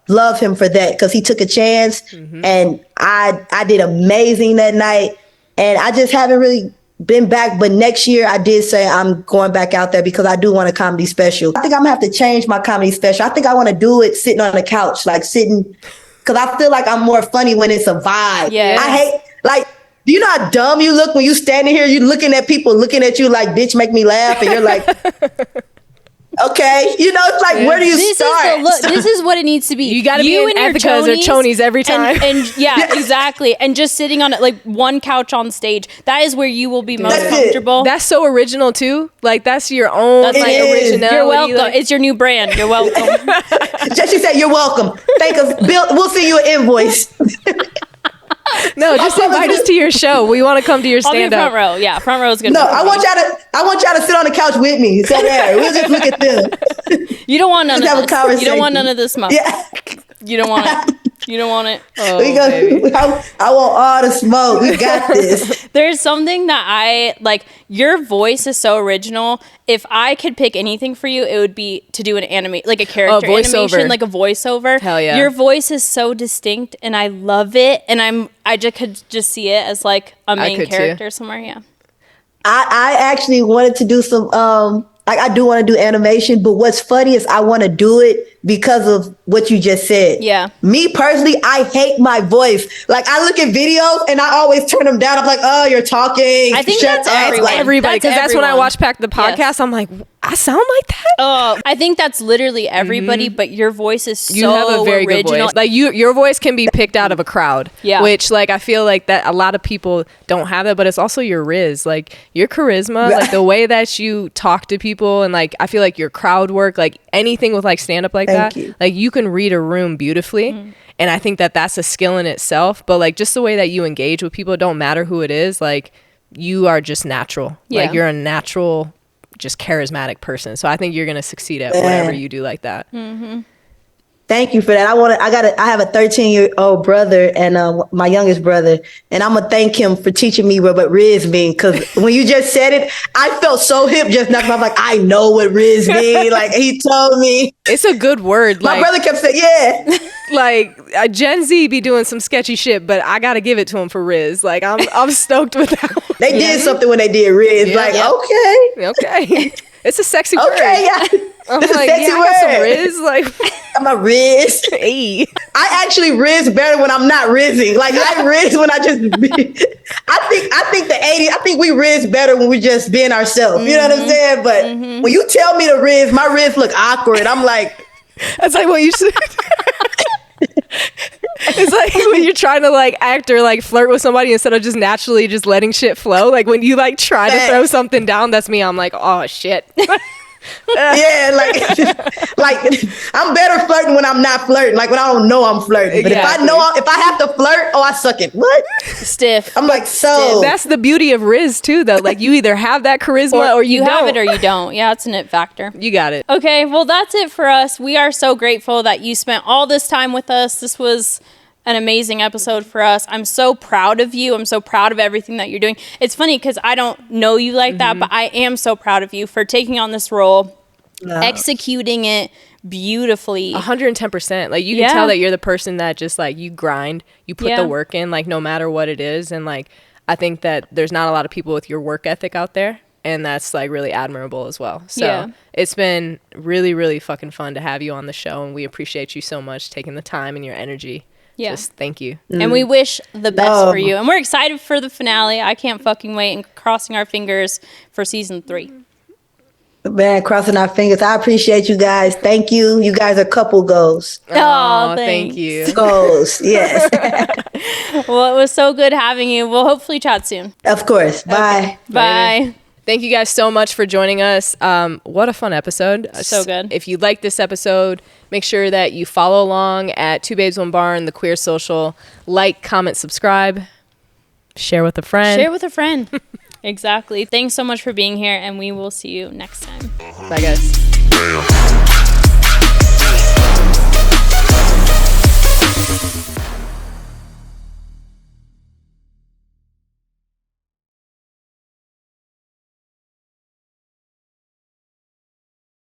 love him for that, because he took a chance, and I did amazing that night, and I just haven't really been back. But next year I did say I'm going back out there because I do want a comedy special. I think I'm gonna have to change my comedy special. I think I want to do it sitting on the couch, because I feel like I'm more funny when it's a vibe. Yes. I hate, do you know how dumb you look when you standing here, you looking at people looking at you like, bitch, make me laugh, and you're like, okay, it's like, where do you start? This is what it needs to be. You got to be in Ethicas or Chonies every time. And exactly. And just sitting on one couch on stage, that is where you will be most comfortable. That's so original too. Like that's your own originality. You're welcome. It's your new brand. You're welcome. She said, you're welcome. Thank us. Bill, we'll send you an invoice. No, just invite us to your show. We want to come to your stand-up. I'll be front row. Yeah, front row is good. No, I want y'all to sit on the couch with me. Sit there. We'll just look at them. You don't want none of this. Have a conversation. You don't want none of this smoke. Yeah. You don't want it. You don't want it. Oh, We go. baby. I want all the smoke. We got this. There's something that I like. Your voice is so original. If I could pick anything for you, it would be to do an like a character voiceover. animation, like a voiceover. Hell yeah. Your voice is so distinct, and I love it. And I just could just see it as like a main could character somewhere. Yeah. I actually wanted to do some I do want to do animation, but what's funny is I want to do it because of what you just said. Yeah. Me personally, I hate my voice. Like I look at videos and I always turn them down. I'm like, oh, you're talking. I think Shut that's up. everyone. Like, Everybody, because that's when I everyone. watch back the podcast. Yes. I'm like, I sound like that. Oh, I think that's literally everybody, but your voice is so You have a very original. good voice. Like your voice can be picked out of a crowd. Yeah. Which like I feel like that a lot of people don't have that, but it's also your riz, like your charisma, like the way that you talk to people, and like I feel like your crowd work, like anything with like stand up like Thank that. you. Like you can read a room beautifully. And I think that that's a skill in itself. But like just the way that you engage with people, it don't matter who it is. Like you are just natural. Yeah. Like you're a natural, just charismatic person. So I think you're gonna succeed at whatever you do like that. Thank you for that. I have a 13-year-old brother and my youngest brother, and I'm gonna thank him for teaching me what Riz mean. Because when you just said it, I felt so hip just now. I'm like, I know what Riz mean. Like he told me. It's a good word. My Like, brother kept saying, yeah. like Gen Z be doing some sketchy shit, but I gotta give it to him for Riz. Like I'm stoked with that one. They did something when they did Riz. Yeah. Like, Yeah. okay. Okay. It's a sexy word. Okay, yeah. I'm It's a like, sexy yeah, I got some word. Riz. Like, I'm a Riz. hey. I actually Riz better when I'm not rizzing. Like I Riz when I just I think the 80s, I think we Riz better when we just being ourselves. You know what I'm saying? But when you tell me to Riz, my Riz look awkward. I'm like, That's like what you said. It's like when you're trying to like act or like flirt with somebody instead of just naturally just letting shit flow. Like when you like try to throw something down, that's me. I'm like, oh shit. yeah, like I'm better flirting when I'm not flirting. Like when I don't know I'm flirting. But if I have to flirt, oh, I suck it. What? Stiff. I'm like, so That's the beauty of Riz too, though. Like you either have that charisma or you have don't. it or you don't. Yeah, it's an it factor. You got it. Okay, well, that's it for us. We are so grateful that you spent all this time with us. This was an amazing episode for us. I'm so proud of you. I'm so proud of everything that you're doing. It's funny because I don't know you like that, but I am so proud of you for taking on this role, executing it beautifully. 110%. Like you can tell that you're the person that just like you grind, you put the work in, like no matter what it is. And like I think that there's not a lot of people with your work ethic out there. And that's like really admirable as well. So it's been really, really fucking fun to have you on the show. And we appreciate you so much taking the time and your energy. Yeah. Just thank you. And we wish the best for you. And we're excited for the finale. I can't fucking wait, and crossing our fingers for season 3. man, crossing our fingers. I appreciate you guys. Thank you. You guys are couple goals. Oh, thank you. Goals, yes. Well, it was so good having you. We'll hopefully chat soon. Of course. Bye. Bye. Thank you guys so much for joining us. What a fun episode. So good. If you like this episode, make sure that you follow along at Two Babes One Barn, the Queer Social. Like, comment, subscribe. Share with a friend. Share with a friend. Exactly. Thanks so much for being here, and we will see you next time. Bye, guys.